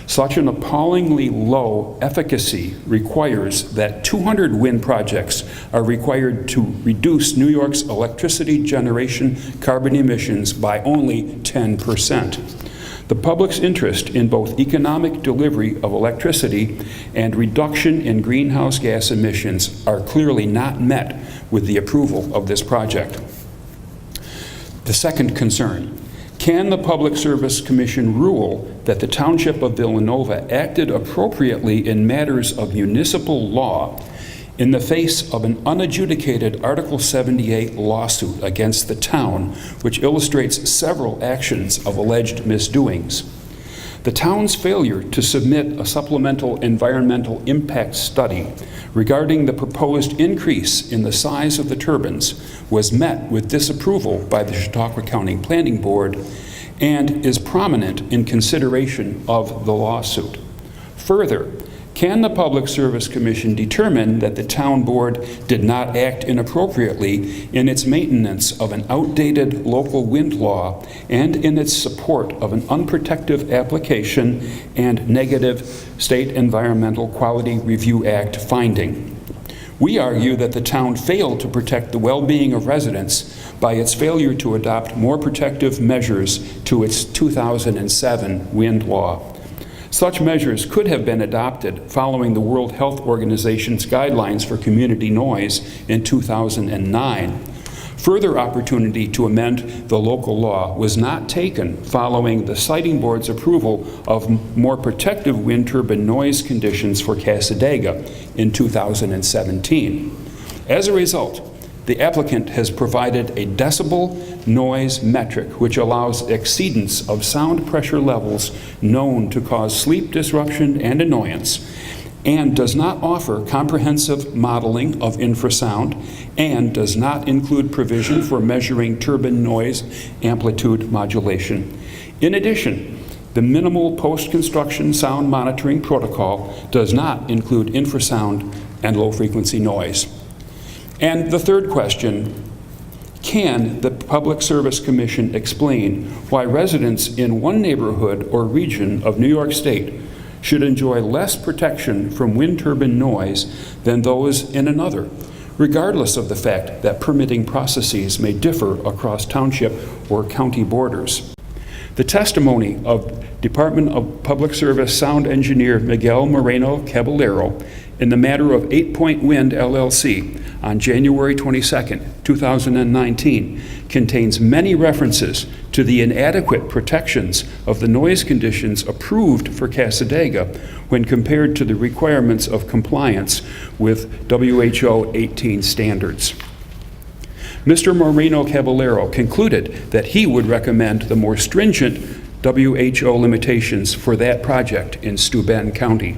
Speaker 11: Such an appallingly low efficacy requires that 200 wind projects are required to reduce New York's electricity generation carbon emissions by only 10%. The public's interest in both economic delivery of electricity and reduction in greenhouse gas emissions are clearly not met with the approval of this project. The second concern, can the Public Service Commission rule that the Township of Villanova acted appropriately in matters of municipal law in the face of an unadjudicated Article 78 lawsuit against the town, which illustrates several actions of alleged misdoings? The town's failure to submit a supplemental environmental impact study regarding the proposed increase in the size of the turbines was met with disapproval by the Chautauqua County Planning Board and is prominent in consideration of the lawsuit. Further, can the Public Service Commission determine that the town board did not act inappropriately in its maintenance of an outdated local wind law and in its support of an unprotective application and negative State Environmental Quality Review Act finding? We argue that the town failed to protect the well-being of residents by its failure to adopt more protective measures to its 2007 wind law. Such measures could have been adopted following the World Health Organization's guidelines for community noise in 2009. Further opportunity to amend the local law was not taken following the Siting Board's approval of more protective wind turbine noise conditions for Cassadaga in 2017. As a result, the applicant has provided a decibel noise metric which allows exceedance of sound pressure levels known to cause sleep disruption and annoyance, and does not offer comprehensive modeling of infrasound, and does not include provision for measuring turbine noise amplitude modulation. In addition, the minimal post-construction sound monitoring protocol does not include infrasound and low-frequency noise. And the third question, can the Public Service Commission explain why residents in one neighborhood or region of New York State should enjoy less protection from wind turbine noise than those in another, regardless of the fact that permitting processes may differ across township or county borders? The testimony of Department of Public Service Sound Engineer Miguel Moreno Caballero in the matter of 8 Point Wind LLC on January 22, 2019, contains many references to the inadequate protections of the noise conditions approved for Cassadaga when compared to the requirements of compliance with WHO 18 standards. Mr. Moreno Caballero concluded that he would recommend the more stringent WHO limitations for that project in Steuben County.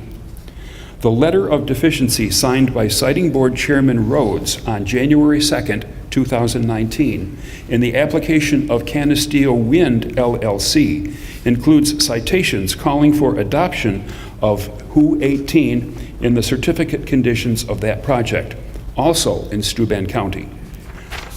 Speaker 11: The letter of deficiency signed by Siting Board Chairman Rhodes on January 2, 2019, in the application of Canisteo Wind LLC includes citations calling for adoption of WHO 18 in the certificate conditions of that project, also in Steuben County.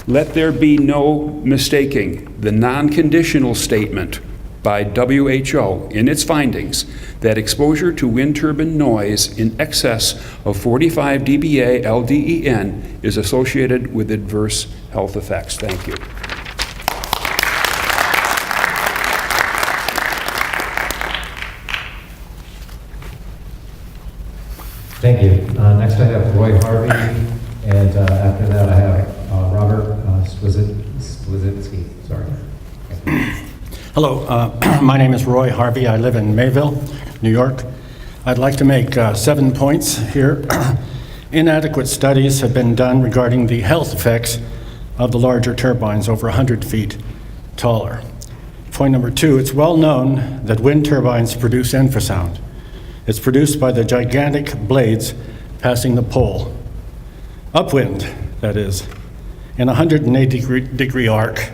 Speaker 11: Let there be no mistaking the non-conditional statement by WHO in its findings that exposure to wind turbine noise in excess of 45 dBA LDEN is associated with adverse health effects. Thank you.
Speaker 7: Thank you. Next I have Roy Harvey, and after that I have Robert Swizitsky. Sorry.
Speaker 12: Hello, my name is Roy Harvey. I live in Mayville, New York. I'd like to make 7 points here. Inadequate studies have been done regarding the health effects of the larger turbines over 100 feet taller. Point number 2, it's well known that wind turbines produce infrasound. It's produced by the gigantic blades passing the pole, upwind, that is, in a 180-degree arc.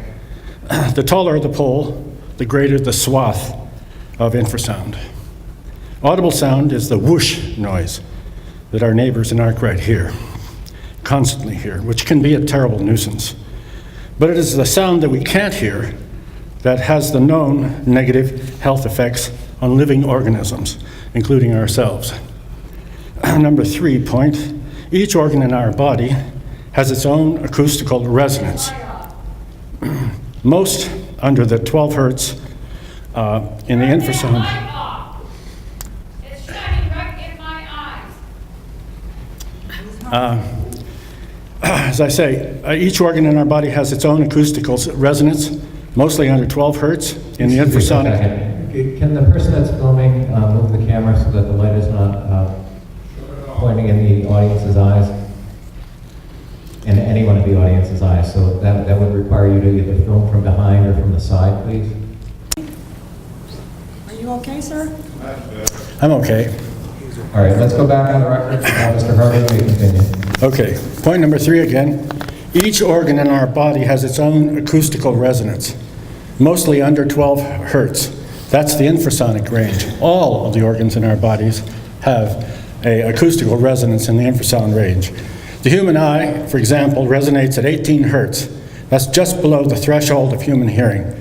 Speaker 12: The taller the pole, the greater the swath of infrasound. Audible sound is the whoosh noise that our neighbors in Arkwright hear, constantly hear, which can be a terrible nuisance. But it is the sound that we can't hear that has the known negative health effects on living organisms, including ourselves. Number 3 point, each organ in our body has its own acoustical resonance. Most under the 12 hertz in the infrasound.
Speaker 13: It's shining right in my eyes.
Speaker 12: As I say, each organ in our body has its own acoustical resonance, mostly under 12 hertz in the infrasonic.
Speaker 7: Can the person that's filming move the camera so that the light is not pointing in the audience's eyes? And anyone in the audience's eyes, so that would require you to either film from behind or from the side, please.
Speaker 14: Are you okay, sir?
Speaker 12: I'm okay.
Speaker 7: All right, let's go back on the record. Mr. Harvey, we continue.
Speaker 12: Okay, point number 3 again. Each organ in our body has its own acoustical resonance, mostly under 12 hertz. That's the infrasonic range. All of the organs in our bodies have an acoustical resonance in the infrasound range. The human eye, for example, resonates at 18 hertz. That's just below the threshold of human hearing.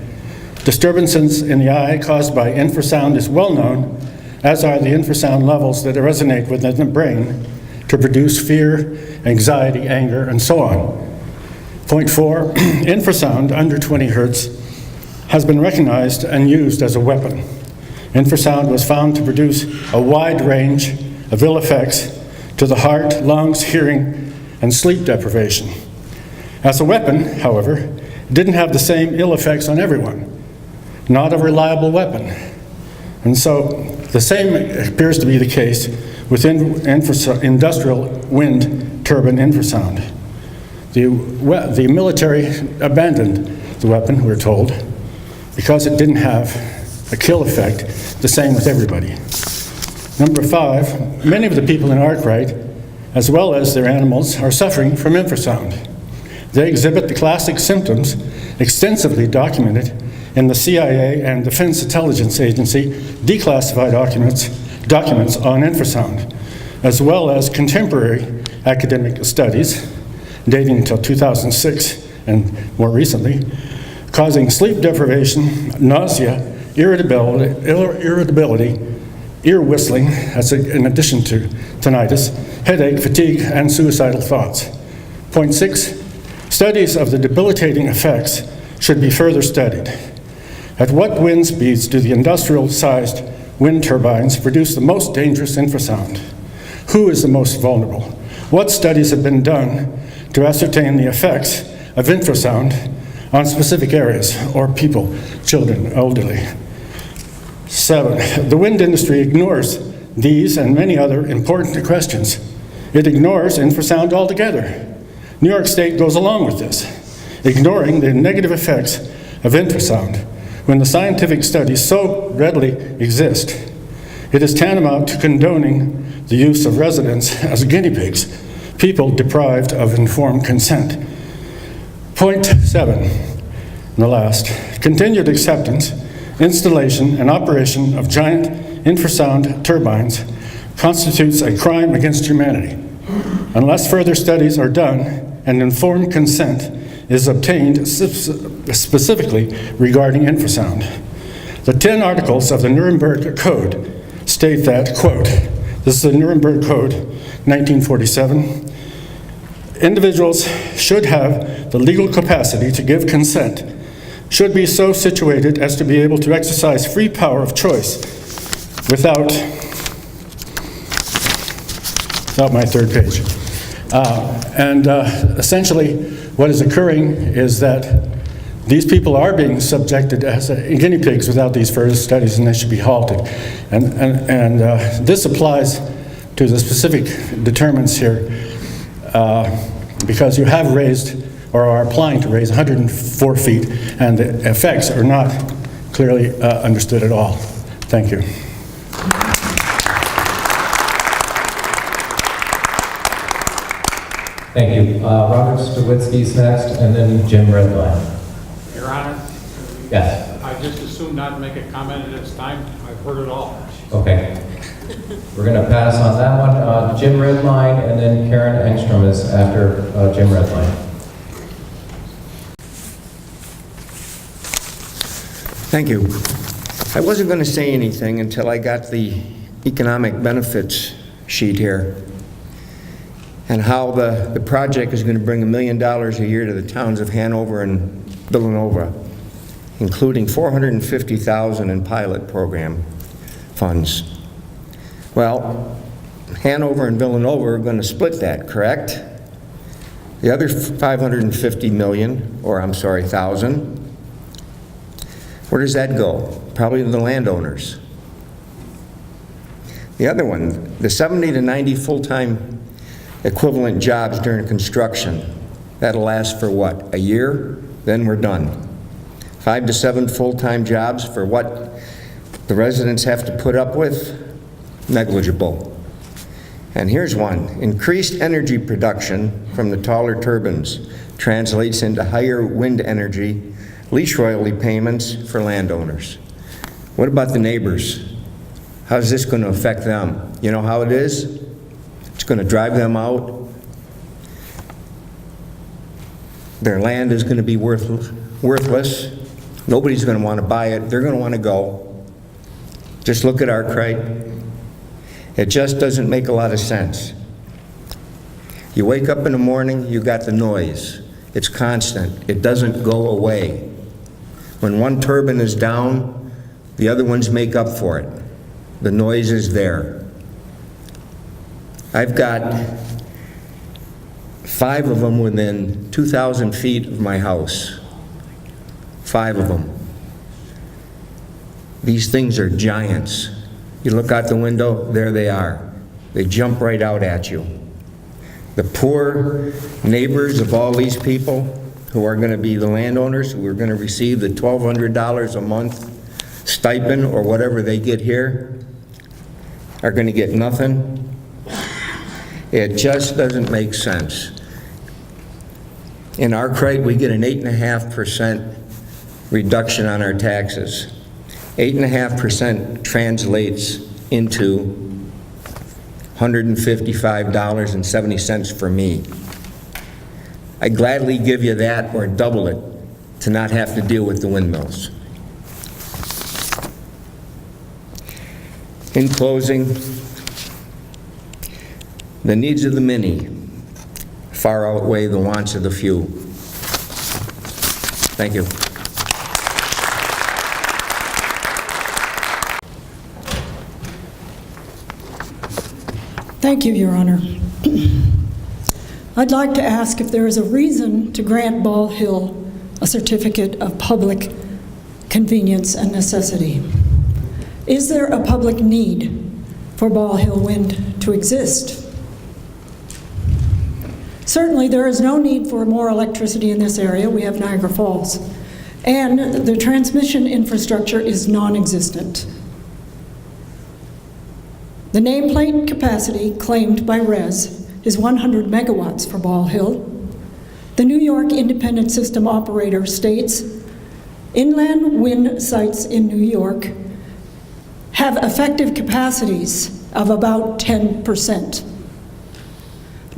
Speaker 12: Disturbances in the eye caused by infrasound is well known, as are the infrasound levels that resonate within the brain to produce fear, anxiety, anger, and so on. Point 4, infrasound under 20 hertz has been recognized and used as a weapon. Infrasound was found to produce a wide range of ill effects to the heart, lungs, hearing, and sleep deprivation. As a weapon, however, it didn't have the same ill effects on everyone. Not a reliable weapon. And so the same appears to be the case with industrial wind turbine infrasound. The military abandoned the weapon, we're told, because it didn't have a kill effect the same with everybody. Number 5, many of the people in Arkwright, as well as their animals, are suffering from infrasound. They exhibit the classic symptoms extensively documented in the CIA and Defense Intelligence Agency declassified documents on infrasound, as well as contemporary academic studies dating until 2006 and more recently, causing sleep deprivation, nausea, irritability, ear whistling, that's in addition to tinnitus, headache, fatigue, and suicidal thoughts. Point 6, studies of the debilitating effects should be further studied. At what wind speeds do the industrial-sized wind turbines produce the most dangerous infrasound? Who is the most vulnerable? What studies have been done to ascertain the effects of infrasound on specific areas or people, children, elderly? 7, the wind industry ignores these and many other important questions. It ignores infrasound altogether. New York State goes along with this, ignoring the negative effects of infrasound when the scientific studies so readily exist. It is tantamount to condoning the use of residents as guinea pigs, people deprived of informed consent. Point 7, and the last, continued acceptance, installation, and operation of giant infrasound turbines constitutes a crime against humanity. Unless further studies are done and informed consent is obtained specifically regarding infrasound. The 10 articles of the Nuremberg Code state that, quote, this is the Nuremberg Code, 1947, individuals should have the legal capacity to give consent, should be so situated as to be able to exercise free power of choice without my third page. Essentially, what is occurring is that These people are being subjected as guinea pigs without these further studies, and they should be halted. And this applies to the specific determinants here because you have raised or are applying to raise 104 feet, and the effects are not clearly understood at all. Thank you.
Speaker 7: Thank you. Robert Stawitsky's next, and then Jim Redline.
Speaker 14: Your Honor?
Speaker 7: Yes.
Speaker 14: I just assumed not to make a comment at this time. I've heard it all.
Speaker 7: Okay. We're going to pass on that one. Jim Redline, and then Karen Engstrom is after Jim Redline.
Speaker 15: Thank you. I wasn't going to say anything until I got the economic benefits sheet here and how the project is going to bring $1 million a year to the towns of Hanover and Villanova, including $450,000 in pilot program funds. Well, Hanover and Villanova are going to split that, correct? The other $550 million, or I'm sorry, $1,000, where does that go? Probably to the landowners. The other one, the 70 to 90 full-time equivalent jobs during construction, that'll last for what, a year? Then we're done. 5 to 7 full-time jobs for what the residents have to put up with? Negligible. And here's one. Increased energy production from the taller turbines translates into higher wind energy lease royalty payments for landowners. What about the neighbors? How's this going to affect them? You know how it is? It's going to drive them out. Their land is going to be worthless. Nobody's going to want to buy it. They're going to want to go. Just look at Arkwright. It just doesn't make a lot of sense. You wake up in the morning, you got the noise. It's constant. It doesn't go away. When one turbine is down, the other ones make up for it. The noise is there. I've got 5 of them within 2,000 feet of my house. 5 of them. These things are giants. You look out the window, there they are. They jump right out at you. The poor neighbors of all these people who are going to be the landowners, who are going to receive the $1,200 a month stipend or whatever they get here, are going to get nothing. It just doesn't make sense. In Arkwright, we get an 8.5% reduction on our taxes. 8.5% translates into $155.70 for me. I gladly give you that or double it to not have to deal with the windmills. In closing, the needs of the many far outweigh the wants of the few. Thank you.
Speaker 16: Thank you, Your Honor. I'd like to ask if there is a reason to grant Ball Hill a certificate of public convenience and necessity. Is there a public need for Ball Hill Wind to exist? Certainly, there is no need for more electricity in this area. We have Niagara Falls. And the transmission infrastructure is non-existent. The nameplate capacity claimed by RES is 100 megawatts for Ball Hill. The New York Independent System Operator states, inland wind sites in New York have effective capacities of about 10%.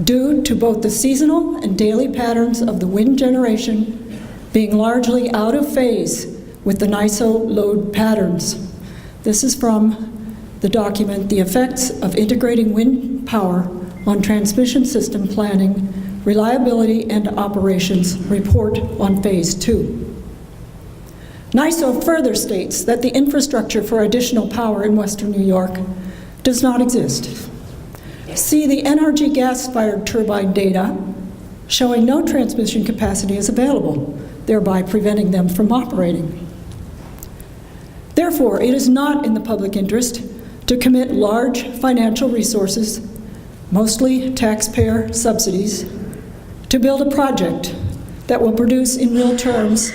Speaker 16: Due to both the seasonal and daily patterns of the wind generation being largely out of phase with the NISO load patterns. This is from the document, The Effects of Integrating Wind Power on Transmission System Planning, Reliability and Operations Report on Phase 2. NISO further states that the infrastructure for additional power in Western New York does not exist. See the NRG gas-fired turbine data showing no transmission capacity is available, thereby preventing them from operating. Therefore, it is not in the public interest to commit large financial resources, mostly taxpayer subsidies, to build a project that will produce in real terms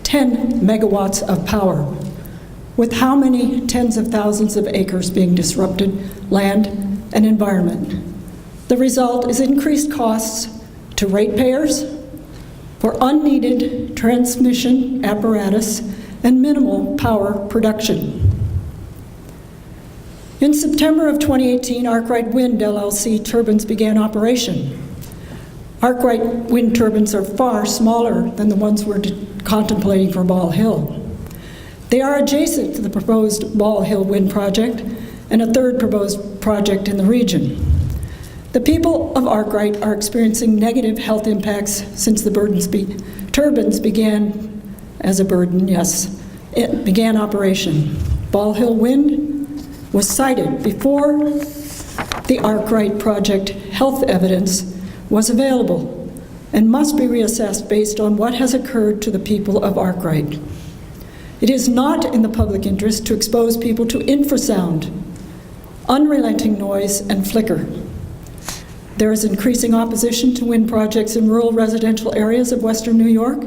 Speaker 16: 10 megawatts of power, with how many tens of thousands of acres being disrupted, land and environment. The result is increased costs to ratepayers for unneeded transmission apparatus and minimal power production. In September of 2018, Arkwright Wind LLC turbines began operation. Arkwright wind turbines are far smaller than the ones we're contemplating for Ball Hill. They are adjacent to the proposed Ball Hill wind project and a third proposed project in the region. The people of Arkwright are experiencing negative health impacts since the turbines began as a burden, yes, it began operation. Ball Hill Wind was cited before the Arkwright project health evidence was available and must be reassessed based on what has occurred to the people of Arkwright. It is not in the public interest to expose people to infrasound, unrelenting noise, and flicker. There is increasing opposition to wind projects in rural residential areas of Western New York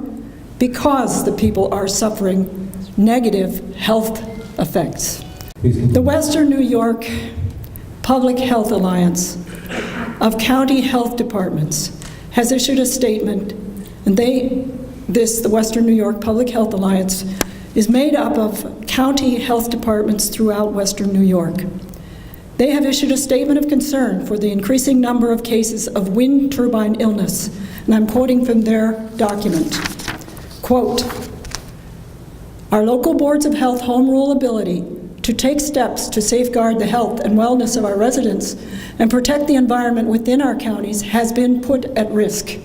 Speaker 16: because the people are suffering negative health effects. The Western New York Public Health Alliance of County Health Departments has issued a statement, and the Western New York Public Health Alliance is made up of county health departments throughout Western New York. They have issued a statement of concern for the increasing number of cases of wind turbine illness, and I'm quoting from their document. Quote, "Our local boards of health home rule ability to take steps to safeguard the health and wellness of our residents and protect the environment within our counties has been put at risk.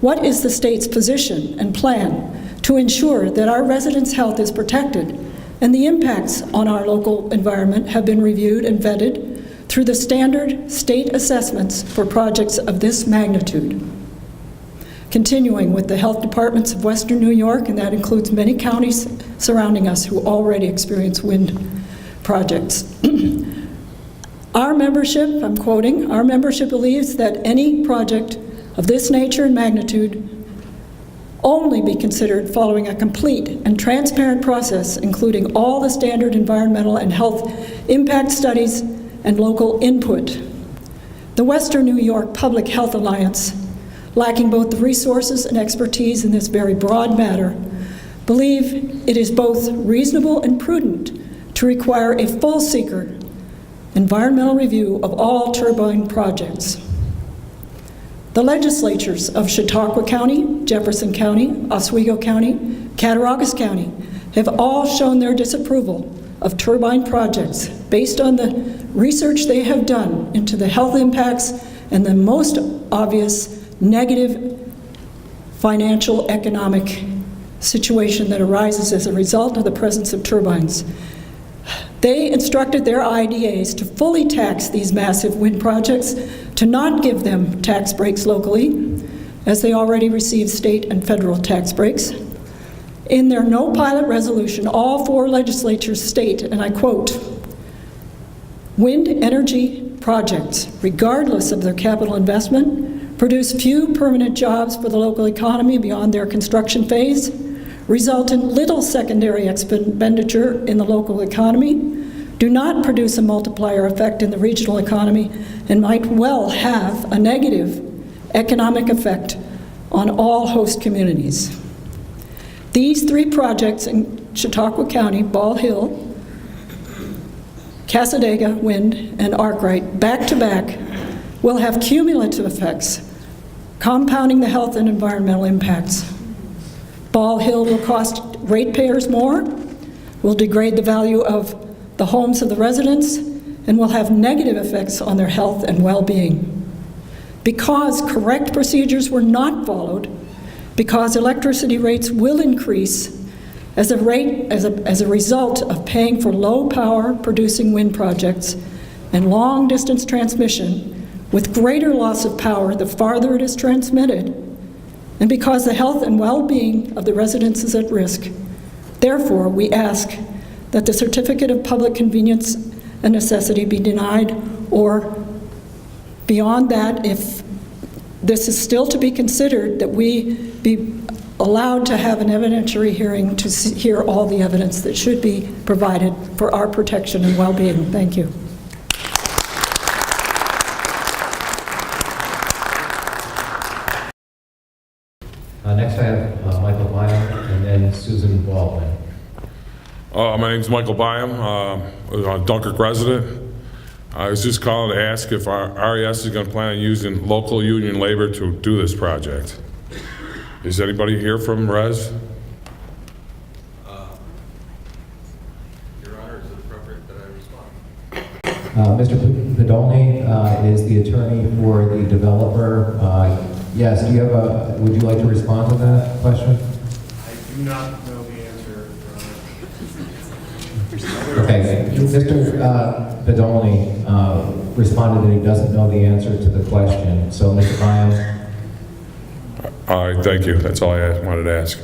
Speaker 16: What is the state's position and plan to ensure that our residents' health is protected and the impacts on our local environment have been reviewed and vetted through the standard state assessments for projects of this magnitude?" Continuing with the health departments of Western New York, and that includes many counties surrounding us who already experience wind projects. Our membership, I'm quoting, "Our membership believes that any project of this nature and magnitude only be considered following a complete and transparent process, including all the standard environmental and health impact studies and local input. The Western New York Public Health Alliance, lacking both the resources and expertise in this very broad matter, believe it is both reasonable and prudent to require a full seeker environmental review of all turbine projects. The legislatures of Chautauqua County, Jefferson County, Oswego County, Cattaraugus County have all shown their disapproval of turbine projects based on the research they have done into the health impacts and the most obvious negative financial economic situation that arises as a result of the presence of turbines. They instructed their IDAs to fully tax these massive wind projects, to not give them tax breaks locally, as they already receive state and federal tax breaks. In their no pilot resolution, all four legislatures state, and I quote, "Wind energy projects, regardless of their capital investment, produce few permanent jobs for the local economy beyond their construction phase, result in little secondary expenditure in the local economy, do not produce a multiplier effect in the regional economy, and might well have a negative economic effect on all host communities." These three projects in Chautauqua County, Ball Hill, Cassadaga Wind, and Arkwright, back to back, will have cumulative effects, compounding the health and environmental impacts. Ball Hill will cost ratepayers more, will degrade the value of the homes of the residents, and will have negative effects on their health and well-being. Because correct procedures were not followed, because electricity rates will increase as a result of paying for low power producing wind projects and long distance transmission, with greater loss of power the farther it is transmitted, and because the health and well-being of the residents is at risk. Therefore, we ask that the certificate of public convenience and necessity be denied, or beyond that, if this is still to be considered, that we be allowed to have an evidentiary hearing to hear all the evidence that should be provided for our protection and well-being. Thank you.
Speaker 7: Next I have Michael Byam and then Susan Baldwin.
Speaker 17: My name's Michael Byam, a Dunkirk resident. I was just calling to ask if our RES is going to plan on using local union labor to do this project. Is anybody here from RES?
Speaker 18: Your Honor, is it appropriate that I respond?
Speaker 7: Mr. Podolny is the attorney for the developer. Yes, do you have would you like to respond to that question?
Speaker 18: I do not know the answer, Your Honor.
Speaker 7: Okay, Mr. Podolny responded that he doesn't know the answer to the question. So, Mr. Byam.
Speaker 17: All right, thank you. That's all I wanted to ask.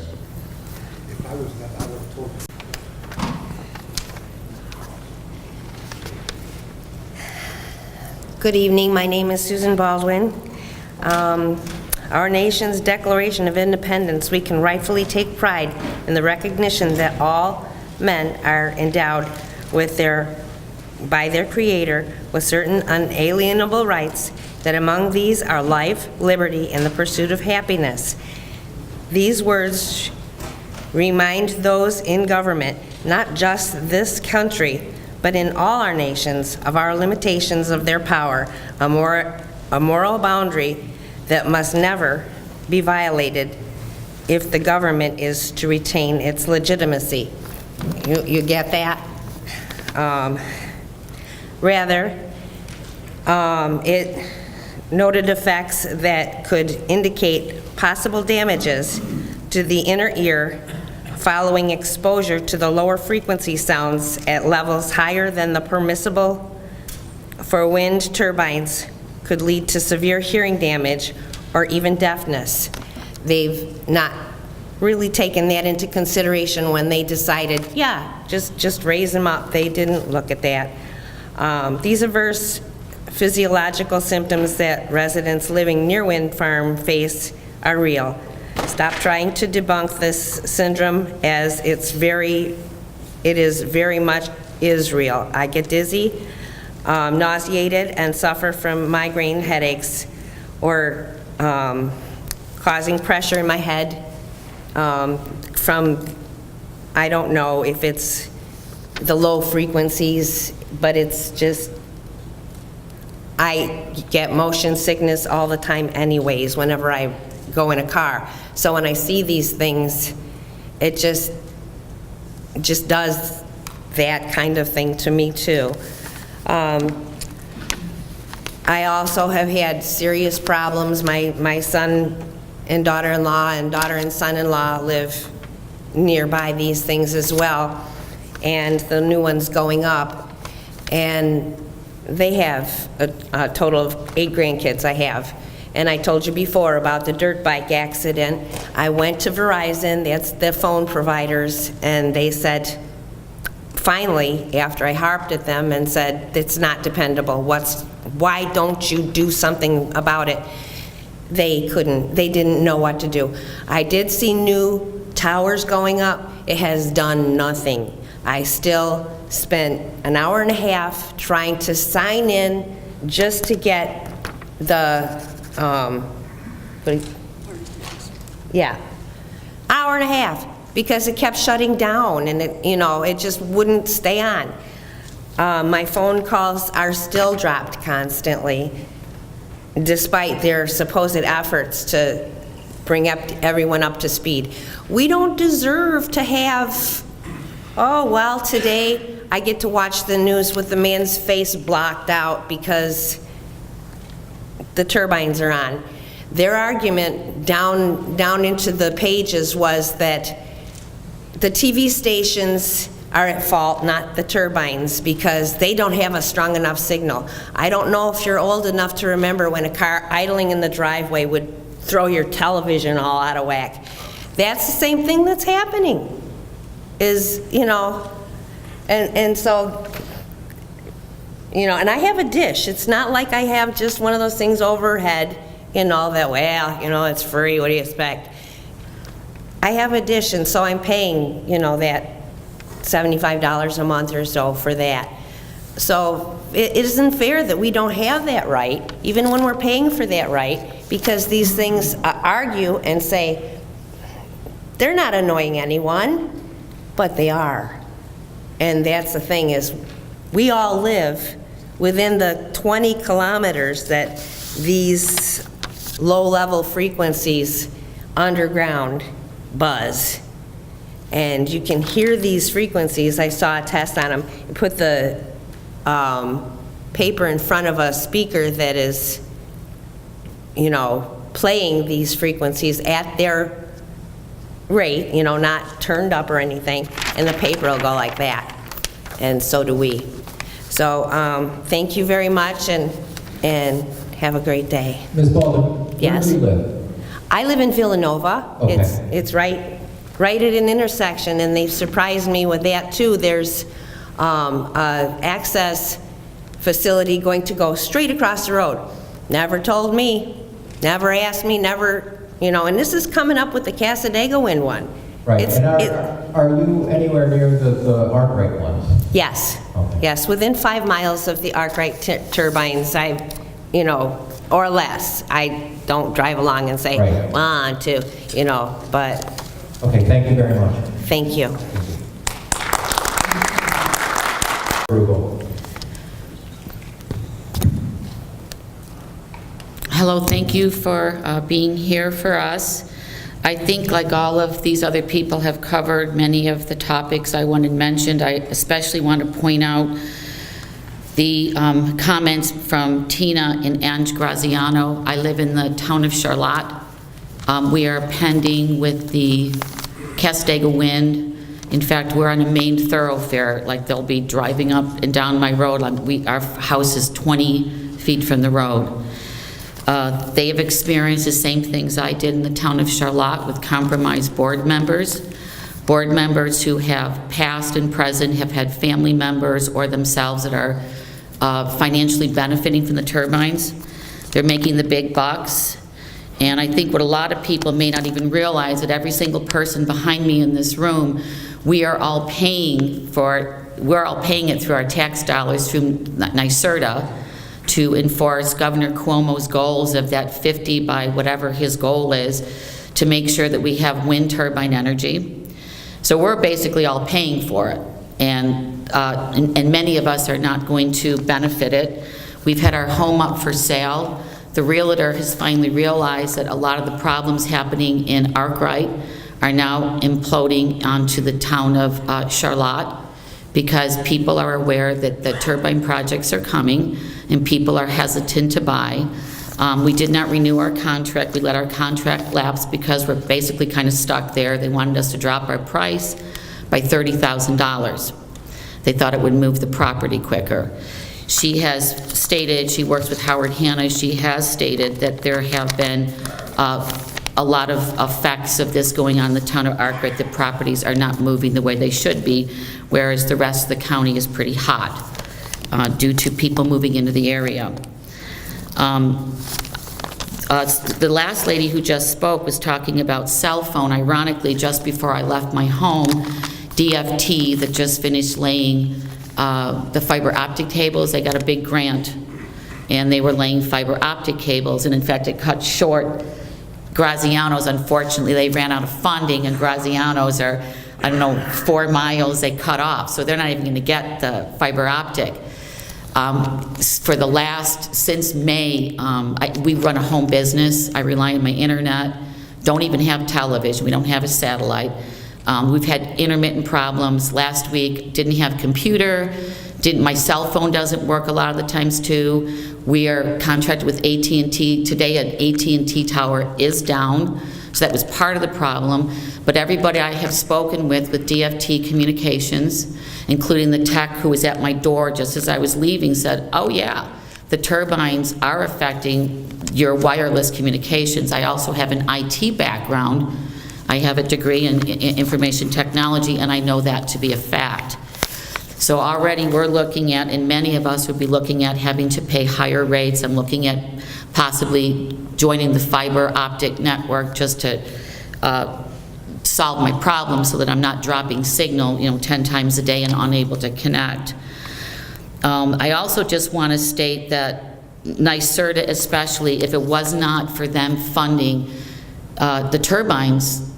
Speaker 19: Good evening. My name is Susan Baldwin. Our nation's Declaration of Independence, we can rightfully take pride in the recognition that all men are endowed with by their Creator with certain unalienable rights, that among these are life, liberty, and the pursuit of happiness. These words remind those in government, not just this country, but in all our nations, of our limitations of their power, a moral boundary that must never be violated if the government is to retain its legitimacy. You get that? Rather, it noted effects that could indicate possible damages to the inner ear following exposure to the lower frequency sounds at levels higher than the permissible for wind turbines could lead to severe hearing damage or even deafness. They've not really taken that into consideration when they decided, yeah, just raise them up. They didn't look at that. These adverse physiological symptoms that residents living near wind farm face are real. Stop trying to debunk this syndrome, as it is very much real. I get dizzy, nauseated, and suffer from migraine headaches, or causing pressure in my head from, I don't know if it's the low frequencies, but it's just, I get motion sickness all the time anyways whenever I go in a car. So when I see these things, it just does that kind of thing to me too. I also have had serious problems. My son and daughter-in-law and daughter and son-in-law live nearby these things as well, and the new one's going up. And they have a total of 8 grandkids, I have. And I told you before about the dirt bike accident. I went to Verizon, that's the phone providers, and they said, finally, after I harped at them and said, it's not dependable, why don't you do something about it? They didn't know what to do. I did see new towers going up. It has done nothing. I still spent an hour and a half trying to sign in just to get the, hour and a half, because it kept shutting down and it just wouldn't stay on. My phone calls are still dropped constantly, despite their supposed efforts to bring everyone up to speed. We don't deserve to have, oh, well, today I get to watch the news with the man's face blocked out because the turbines are on. Their argument down into the pages was that the TV stations are at fault, not the turbines, because they don't have a strong enough signal. I don't know if you're old enough to remember when a car idling in the driveway would throw your television all out of whack. That's the same thing that's happening, is, you know, and so, you know, and I have a dish. It's not like I have just one of those things overhead, you know, that, well, you know, it's free, what do you expect? I have a dish, and so I'm paying, you know, that $75 a month or so for that. So it isn't fair that we don't have that right, even when we're paying for that right, because these things argue and say, they're not annoying anyone, but they are. And that's the thing, is we all live within the 20 kilometers that these low-level frequencies underground buzz. And you can hear these frequencies. I saw a test on them. You put the paper in front of a speaker that is, you know, playing these frequencies at their rate, you know, not turned up or anything, and the paper will go like that. And so do we. So thank you very much, and have a great day.
Speaker 7: Ms. Baldwin,
Speaker 19: yes.
Speaker 7: Where do you live?
Speaker 19: I live in Villanova.
Speaker 7: Okay.
Speaker 19: It's right at an intersection, and they've surprised me with that too. There's an access facility going to go straight across the road. Never told me, never asked me, never, you know, and this is coming up with the Casadega Wind one.
Speaker 7: Right, and are you anywhere near the Arkwright ones?
Speaker 19: Yes,
Speaker 7: okay.
Speaker 19: Yes, within 5 miles of the Arkwright turbines, you know, or less. I don't drive along and say,
Speaker 7: right.
Speaker 19: 1, 2, you know, but.
Speaker 7: Okay, thank you very much.
Speaker 19: Thank you.
Speaker 20: Hello, thank you for being here for us. I think, like all of these other people have covered many of the topics I wanted mentioned. I especially want to point out the comments from Tina and Ange Graziano. I live in the town of Charlotte. We are pending with the Casadega Wind. In fact, we're on a main thoroughfare, like they'll be driving up and down my road. Our house is 20 feet from the road. They have experienced the same things I did in the town of Charlotte with compromised board members who have past and present have had family members or themselves that are financially benefiting from the turbines. They're making the big bucks. And I think what a lot of people may not even realize, that every single person behind me in this room, we are all paying it through our tax dollars through NYSERDA to enforce Governor Cuomo's goals of that 50 by whatever his goal is, to make sure that we have wind turbine energy. So we're basically all paying for it, and many of us are not going to benefit it. We've had our home up for sale. The realtor has finally realized that a lot of the problems happening in Arkwright are now imploding onto the town of Charlotte, because people are aware that the turbine projects are coming and people are hesitant to buy. We did not renew our contract. We let our contract lapse because we're basically kind of stuck there. They wanted us to drop our price by $30,000. They thought it would move the property quicker. She has stated, she works with Howard Hanna, she has stated that there have been a lot of effects of this going on in the town of Arkwright. The properties are not moving the way they should be, whereas the rest of the county is pretty hot due to people moving into the area. The last lady who just spoke was talking about cell phone. Ironically, just before I left my home, DFT, that just finished laying the fiber optic cables, they got a big grant, and they were laying fiber optic cables, and in fact it cut short Graziano's. Unfortunately, they ran out of funding, and Graziano's are, I don't know, 4 miles they cut off, so they're not even going to get the fiber optic. For the since May, we run a home business. I rely on my internet, don't even have television, we don't have a satellite. We've had intermittent problems. Last week, didn't have computer, my cell phone doesn't work a lot of the times too. We are contracted with AT&T. Today, an AT&T tower is down. So that was part of the problem. But everybody I have spoken with DFT Communications, including the tech who was at my door just as I was leaving, said, oh yeah, the turbines are affecting your wireless communications. I also have an IT background. I have a degree in information technology, and I know that to be a fact. So already we're looking at, and many of us would be looking at, having to pay higher rates. I'm looking at possibly joining the fiber optic network just to solve my problem so that I'm not dropping signal, 10 times a day and unable to connect. I also just want to state that NYSERDA especially, if it was not for them funding the turbines,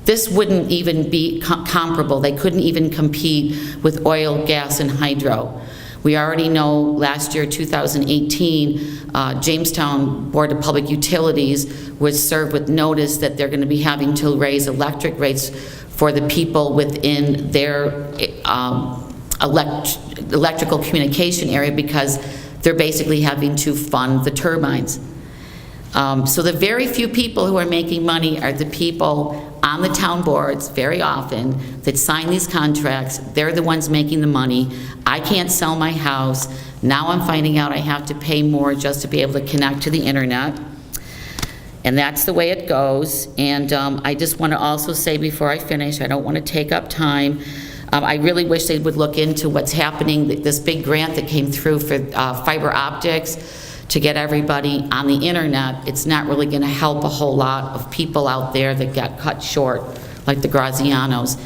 Speaker 20: this wouldn't even be comparable. They couldn't even compete with oil, gas, and hydro. We already know last year, 2018, Jamestown Board of Public Utilities was served with notice that they're going to be having to raise electric rates for the people within their electrical communication area because they're basically having to fund the turbines. So the very few people who are making money are the people on the town boards, very often, that sign these contracts. They're the ones making the money. I can't sell my house. Now I'm finding out I have to pay more just to be able to connect to the internet. And that's the way it goes. And I just want to also say before I finish, I don't want to take up time, I really wish they would look into what's happening, this big grant that came through for fiber optics to get everybody on the internet. It's not really going to help a whole lot of people out there that got cut short, like the Grazianos.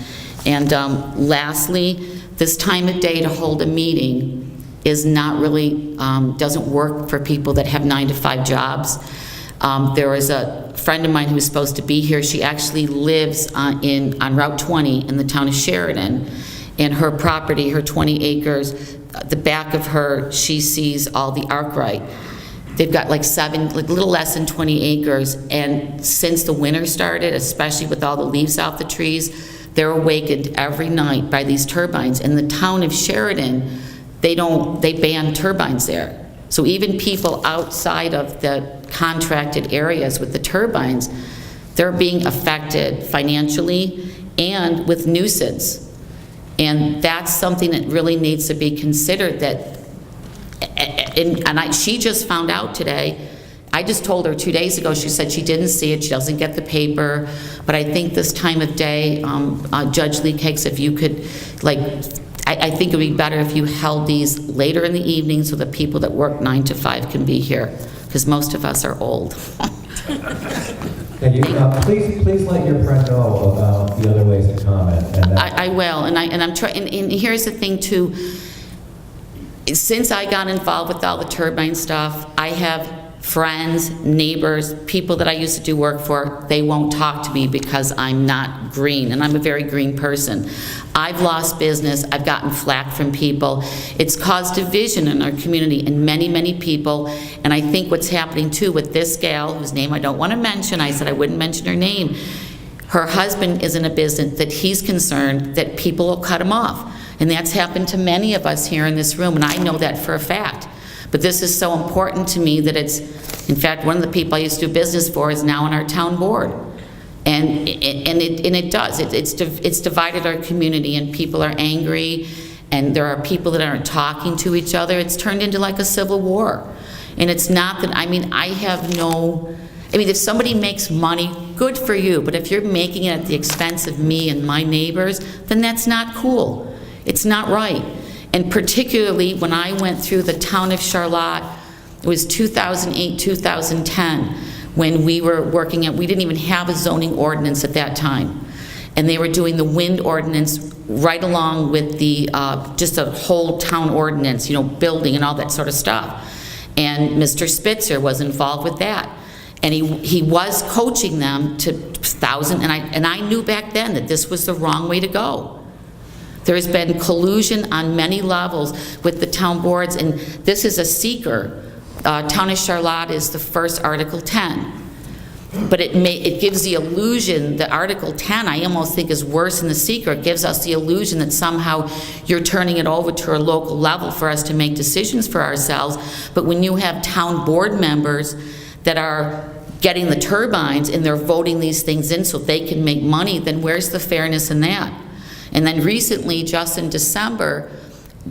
Speaker 20: And lastly, this time of day to hold a meeting is not really, doesn't work for people that have 9-to-5 jobs. There was a friend of mine who was supposed to be here. She actually lives on Route 20 in the town of Sheridan. And her property, her 20 acres, the back of her, she sees all the Arkwright. They've got like a little less than 20 acres. And since the winter started, especially with all the leaves off the trees, they're awakened every night by these turbines. In the town of Sheridan, they ban turbines there. So even people outside of the contracted areas with the turbines, they're being affected financially and with nuisance. And that's something that really needs to be considered. She just found out today. I just told her 2 days ago. She said she didn't see it. She doesn't get the paper. But I think this time of day, Judge Lee Cakes, if you could, I think it would be better if you held these later in the evening so the people that work 9 to 5 can be here, because most of us are old.
Speaker 7: Thank you. Please let your friend know about the other ways to comment.
Speaker 20: I will, and I'm trying. And here's the thing too. Since I got involved with all the turbine stuff, I have friends, neighbors, people that I used to do work for. They won't talk to me because I'm not green, and I'm a very green person. I've lost business. I've gotten flack from people. It's caused division in our community, and many, many people. And I think what's happening too with this gal, whose name I don't want to mention, I said I wouldn't mention her name. Her husband is in a business that he's concerned that people will cut him off. And that's happened to many of us here in this room, and I know that for a fact. But this is so important to me that it's, in fact, one of the people I used to do business for is now on our town board. And it does. It's divided our community, and people are angry, and there are people that aren't talking to each other. It's turned into like a civil war. And it's not that, if somebody makes money, good for you. But if you're making it at the expense of me and my neighbors, then that's not cool. It's not right. And particularly when I went through the town of Charlotte, it was 2008, 2010, when we were working at, we didn't even have a zoning ordinance at that time. And they were doing the wind ordinance right along with the, just a whole town ordinance, building and all that sort of stuff. And Mr. Spitzer was involved with that. And he was coaching them to 1,000, and I knew back then that this was the wrong way to go. There has been collusion on many levels with the town boards, and this is a seeker. Town of Charlotte is the first Article 10. But it gives the illusion that Article 10, I almost think, is worse than the seeker. It gives us the illusion that somehow you're turning it over to a local level for us to make decisions for ourselves. But when you have town board members that are getting the turbines and they're voting these things in so they can make money, then where's the fairness in that? And then recently, just in December,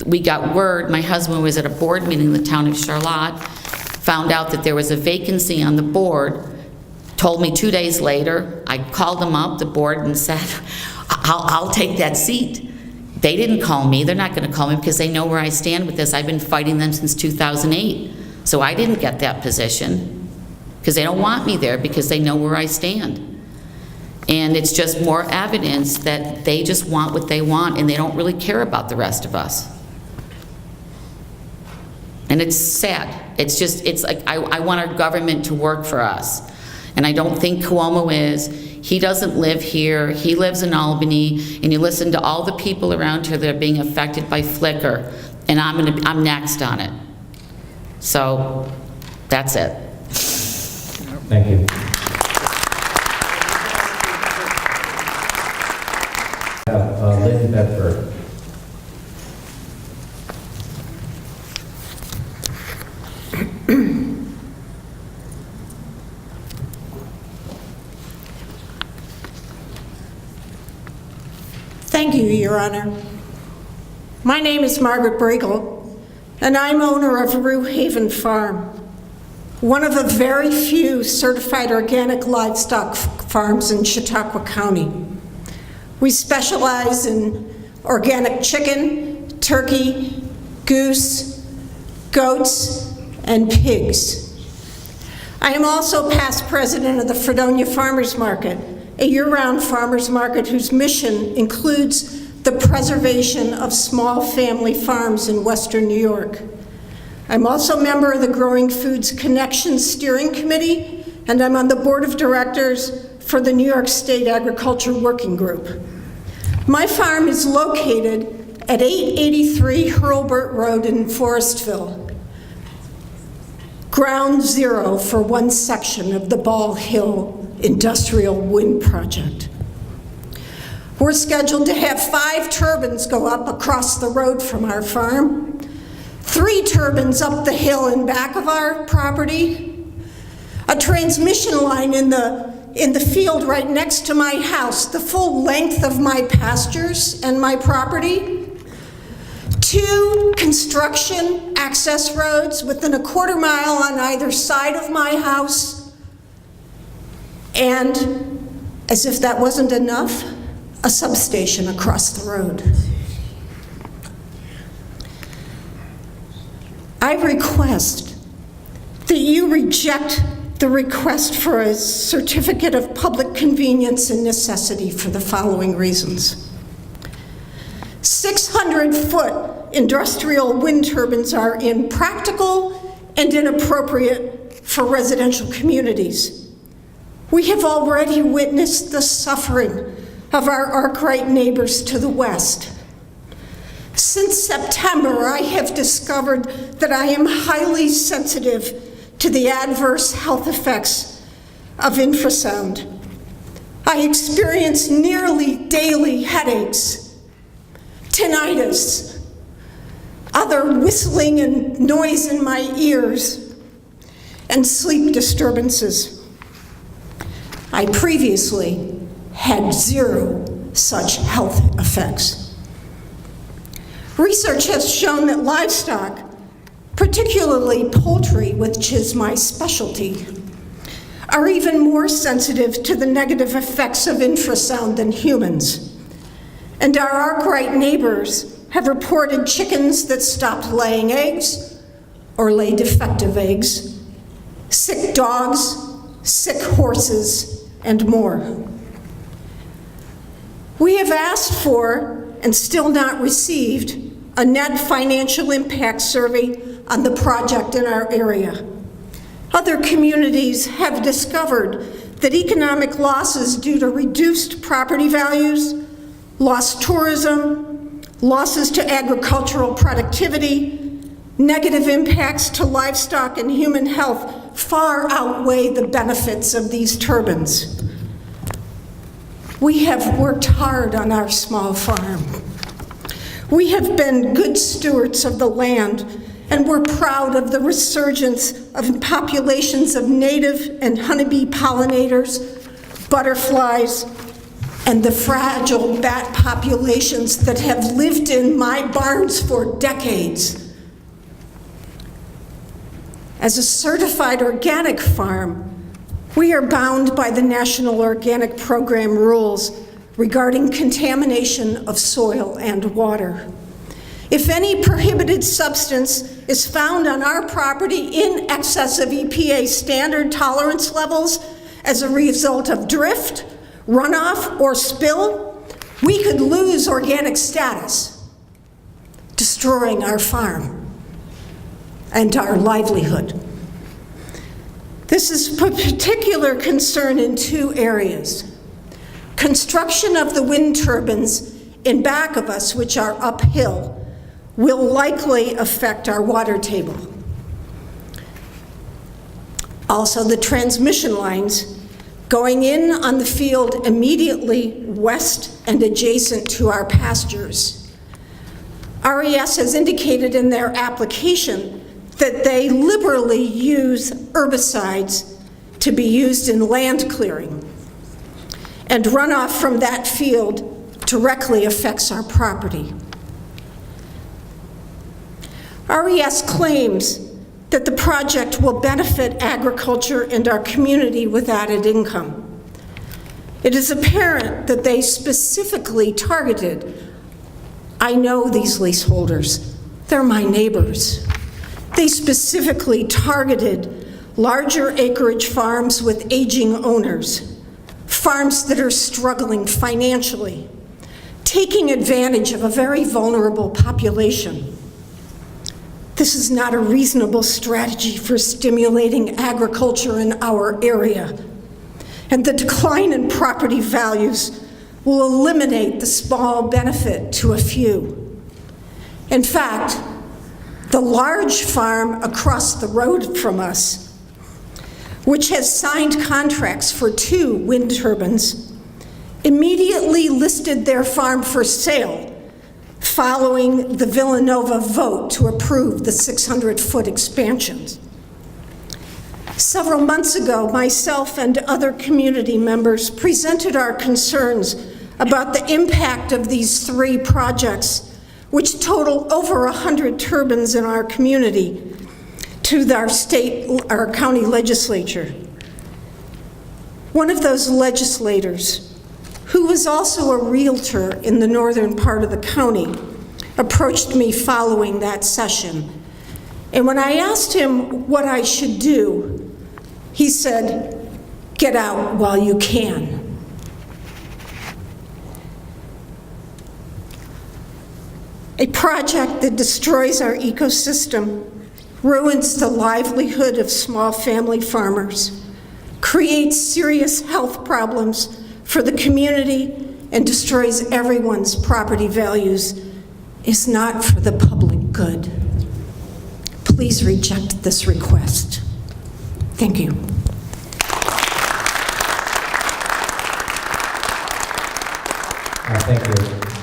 Speaker 20: we got word, my husband was at a board meeting in the town of Charlotte, found out that there was a vacancy on the board, told me 2 days later. I called them up, the board, and said, I'll take that seat. They didn't call me. They're not going to call me because they know where I stand with this. I've been fighting them since 2008. So I didn't get that position because they don't want me there because they know where I stand. And it's just more evidence that they just want what they want and they don't really care about the rest of us. And it's sad. It's just, it's like, I want our government to work for us. And I don't think Cuomo is. He doesn't live here. He lives in Albany. And you listen to all the people around here that are being affected by flicker. And I'm next on it. So that's it.
Speaker 7: Thank you. Lynn Bedford.
Speaker 1: Thank you, Your Honor. My name is Margaret Bregel, and I'm owner of Rue Haven Farm, one of a very few certified organic livestock farms in Chautauqua County. We specialize in organic chicken, turkey, goose, goats, and pigs. I am also past president of the Fredonia Farmers Market, a year-round farmers market whose mission includes the preservation of small family farms in Western New York. I'm also a member of the Growing Foods Connection Steering Committee, and I'm on the board of directors for the New York State Agriculture Working Group. My farm is located at 883 Hurlburt Road in Forestville, ground zero for one section of the Ball Hill Industrial Wind Project. We're scheduled to have 5 turbines go up across the road from our farm, 3 turbines up the hill in back of our property, a transmission line in the field right next to my house, the full length of my pastures and my property, 2 construction access roads within a quarter mile on either side of my house, and, as if that wasn't enough, a substation across the road. I request that you reject the request for a certificate of public convenience and necessity for the following reasons. 600-foot industrial wind turbines are impractical and inappropriate for residential communities. We have already witnessed the suffering of our Arkwright neighbors to the west. Since September, I have discovered that I am highly sensitive to the adverse health effects of infrasound. I experience nearly daily headaches, tinnitus, other whistling and noise in my ears, and sleep disturbances. I previously had 0 such health effects. Research has shown that livestock, particularly poultry, which is my specialty, are even more sensitive to the negative effects of infrasound than humans. And our Arkwright neighbors have reported chickens that stopped laying eggs or lay defective eggs, sick dogs, sick horses, and more. We have asked for, and still not received, a net financial impact survey on the project in our area. Other communities have discovered that economic losses due to reduced property values, lost tourism, losses to agricultural productivity, negative impacts to livestock and human health far outweigh the benefits of these turbines. We have worked hard on our small farm. We have been good stewards of the land and we're proud of the resurgence of populations of native and honeybee pollinators, butterflies, and the fragile bat populations that have lived in my barns for decades. As a certified organic farm, we are bound by the National Organic Program rules regarding contamination of soil and water. If any prohibited substance is found on our property in excess of EPA standard tolerance levels as a result of drift, runoff, or spill, we could lose organic status, destroying our farm and our livelihood. This is a particular concern in two areas. Construction of the wind turbines in back of us, which are uphill, will likely affect our water table. Also, the transmission lines going in on the field immediately west and adjacent to our pastures. RES has indicated in their application that they liberally use herbicides to be used in land clearing, and runoff from that field directly affects our property. RES claims that the project will benefit agriculture and our community with added income. It is apparent that they specifically targeted, I know these leaseholders, they're my neighbors. They specifically targeted larger acreage farms with aging owners, farms that are struggling financially, taking advantage of a very vulnerable population. This is not a reasonable strategy for stimulating agriculture in our area, and the decline in property values will eliminate the small benefit to a few. In fact, the large farm across the road from us, which has signed contracts for 2 wind turbines, immediately listed their farm for sale following the Villanova vote to approve the 600-foot expansions. Several months ago, myself and other community members presented our concerns about the impact of these 3 projects, which total over 100 turbines in our community, to our county legislature. One of those legislators, who was also a realtor in the northern part of the county, approached me following that session. And when I asked him what I should do, he said, "Get out while you can." A project that destroys our ecosystem, ruins the livelihood of small family farmers, creates serious health problems for the community, and destroys everyone's property values is not for the public good. Please reject this request. Thank you.
Speaker 7: Thank you.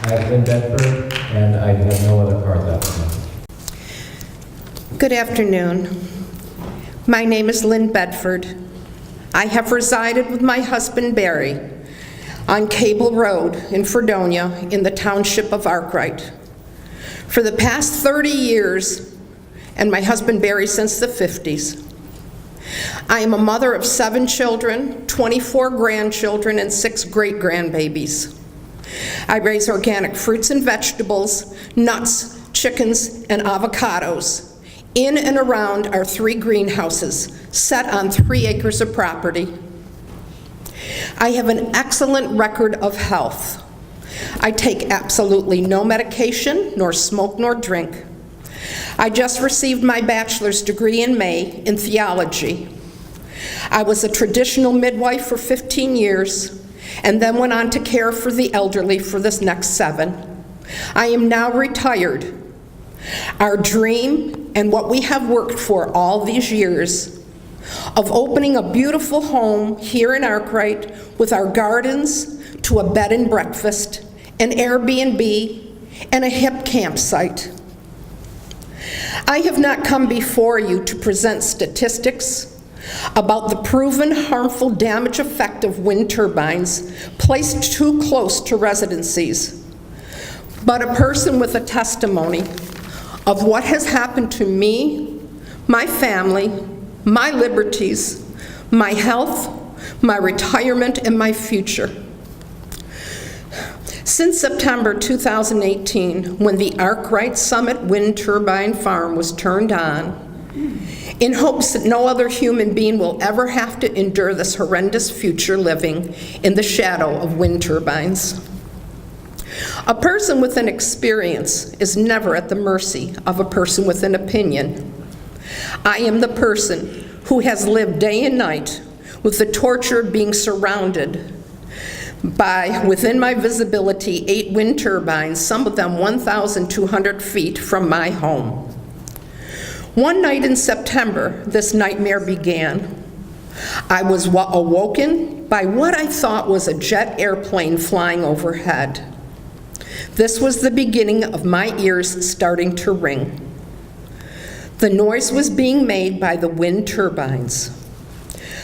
Speaker 7: I have Lynn Bedford, and I have no other cards after that.
Speaker 21: Good afternoon. My name is Lynn Bedford. I have resided with my husband Barry on Cable Road in Fredonia in the township of Arkwright for the past 30 years, and my husband Barry since the 50s. I am a mother of 7 children, 24 grandchildren, and 6 great-grandbabies. I raise organic fruits and vegetables, nuts, chickens, and avocados in and around our 3 greenhouses set on 3 acres of property. I have an excellent record of health. I take absolutely no medication, nor smoke, nor drink. I just received my bachelor's degree in May in theology. I was a traditional midwife for 15 years and then went on to care for the elderly for this next 7. I am now retired. Our dream and what we have worked for all these years of opening a beautiful home here in Arkwright with our gardens to a bed and breakfast, an Airbnb, and a hip campsite. I have not come before you to present statistics about the proven harmful damage effect of wind turbines placed too close to residencies, but a person with a testimony of what has happened to me, my family, my liberties, my health, my retirement, and my future. Since September 2018, when the Arkwright Summit wind turbine farm was turned on, in hopes that no other human being will ever have to endure this horrendous future living in the shadow of wind turbines. A person with an experience is never at the mercy of a person with an opinion. I am the person who has lived day and night with the torture of being surrounded by, within my visibility, 8 wind turbines, some of them 1,200 feet from my home. One night in September, this nightmare began. I was awoken by what I thought was a jet airplane flying overhead. This was the beginning of my ears starting to ring. The noise was being made by the wind turbines.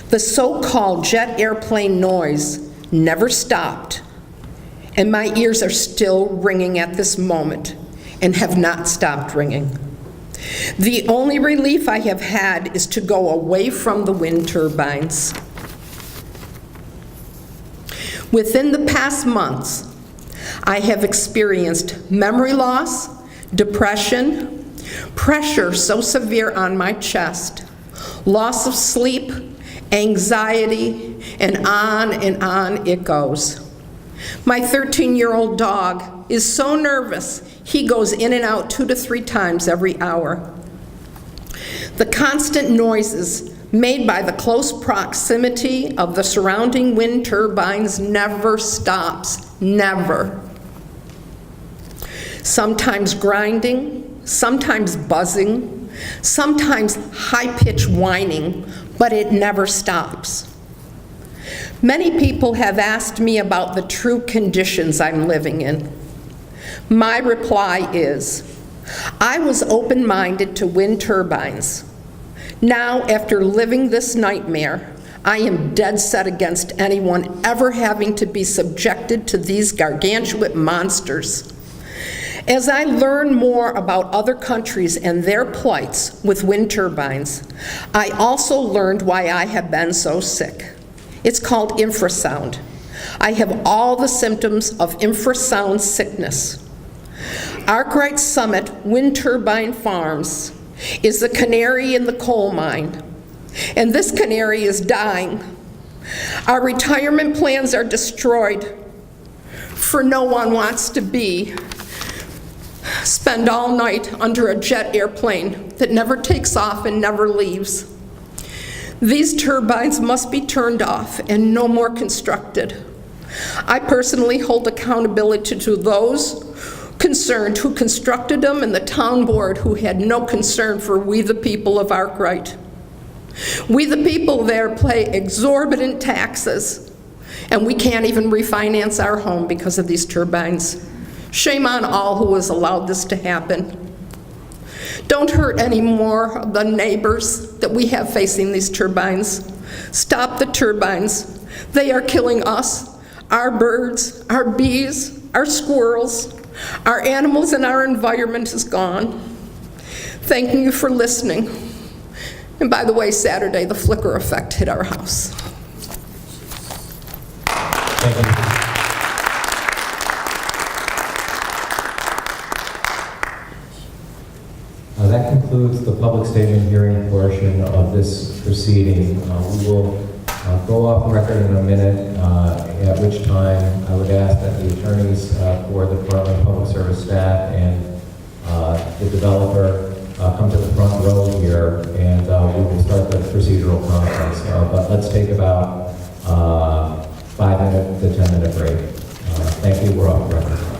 Speaker 21: The so-called jet airplane noise never stopped, and my ears are still ringing at this moment and have not stopped ringing. The only relief I have had is to go away from the wind turbines. Within the past months, I have experienced memory loss, depression, pressure so severe on my chest, loss of sleep, anxiety, and on it goes. My 13-year-old dog is so nervous, he goes in and out 2 to 3 times every hour. The constant noises made by the close proximity of the surrounding wind turbines never stops, never. Sometimes grinding, sometimes buzzing, sometimes high-pitched whining, but it never stops. Many people have asked me about the true conditions I'm living in. My reply is, I was open-minded to wind turbines. Now, after living this nightmare, I am dead set against anyone ever having to be subjected to these gargantuan monsters. As I learn more about other countries and their plights with wind turbines, I also learned why I have been so sick. It's called infrasound. I have all the symptoms of infrasound sickness. Arkwright Summit Wind Turbine Farms is the canary in the coal mine, and this canary is dying. Our retirement plans are destroyed, for no one wants to spend all night under a jet airplane that never takes off and never leaves. These turbines must be turned off and no more constructed. I personally hold accountability to those concerned who constructed them and the town board who had no concern for we the people of Arkwright. We the people there pay exorbitant taxes, and we can't even refinance our home because of these turbines. Shame on all who has allowed this to happen. Don't hurt any more of the neighbors that we have facing these turbines. Stop the turbines. They are killing us, our birds, our bees, our squirrels, our animals, and our environment is gone. Thank you for listening. And by the way, Saturday, the flicker effect hit our house.
Speaker 7: Thank you. That concludes the public statement hearing portion of this proceeding. We will go off record in a minute, at which time I would ask that the attorneys for the Department of Public Service staff and the developer come to the front row here, and we will start the procedural process. But let's take about 5 minute to 10 minute break. Thank you. We're off record.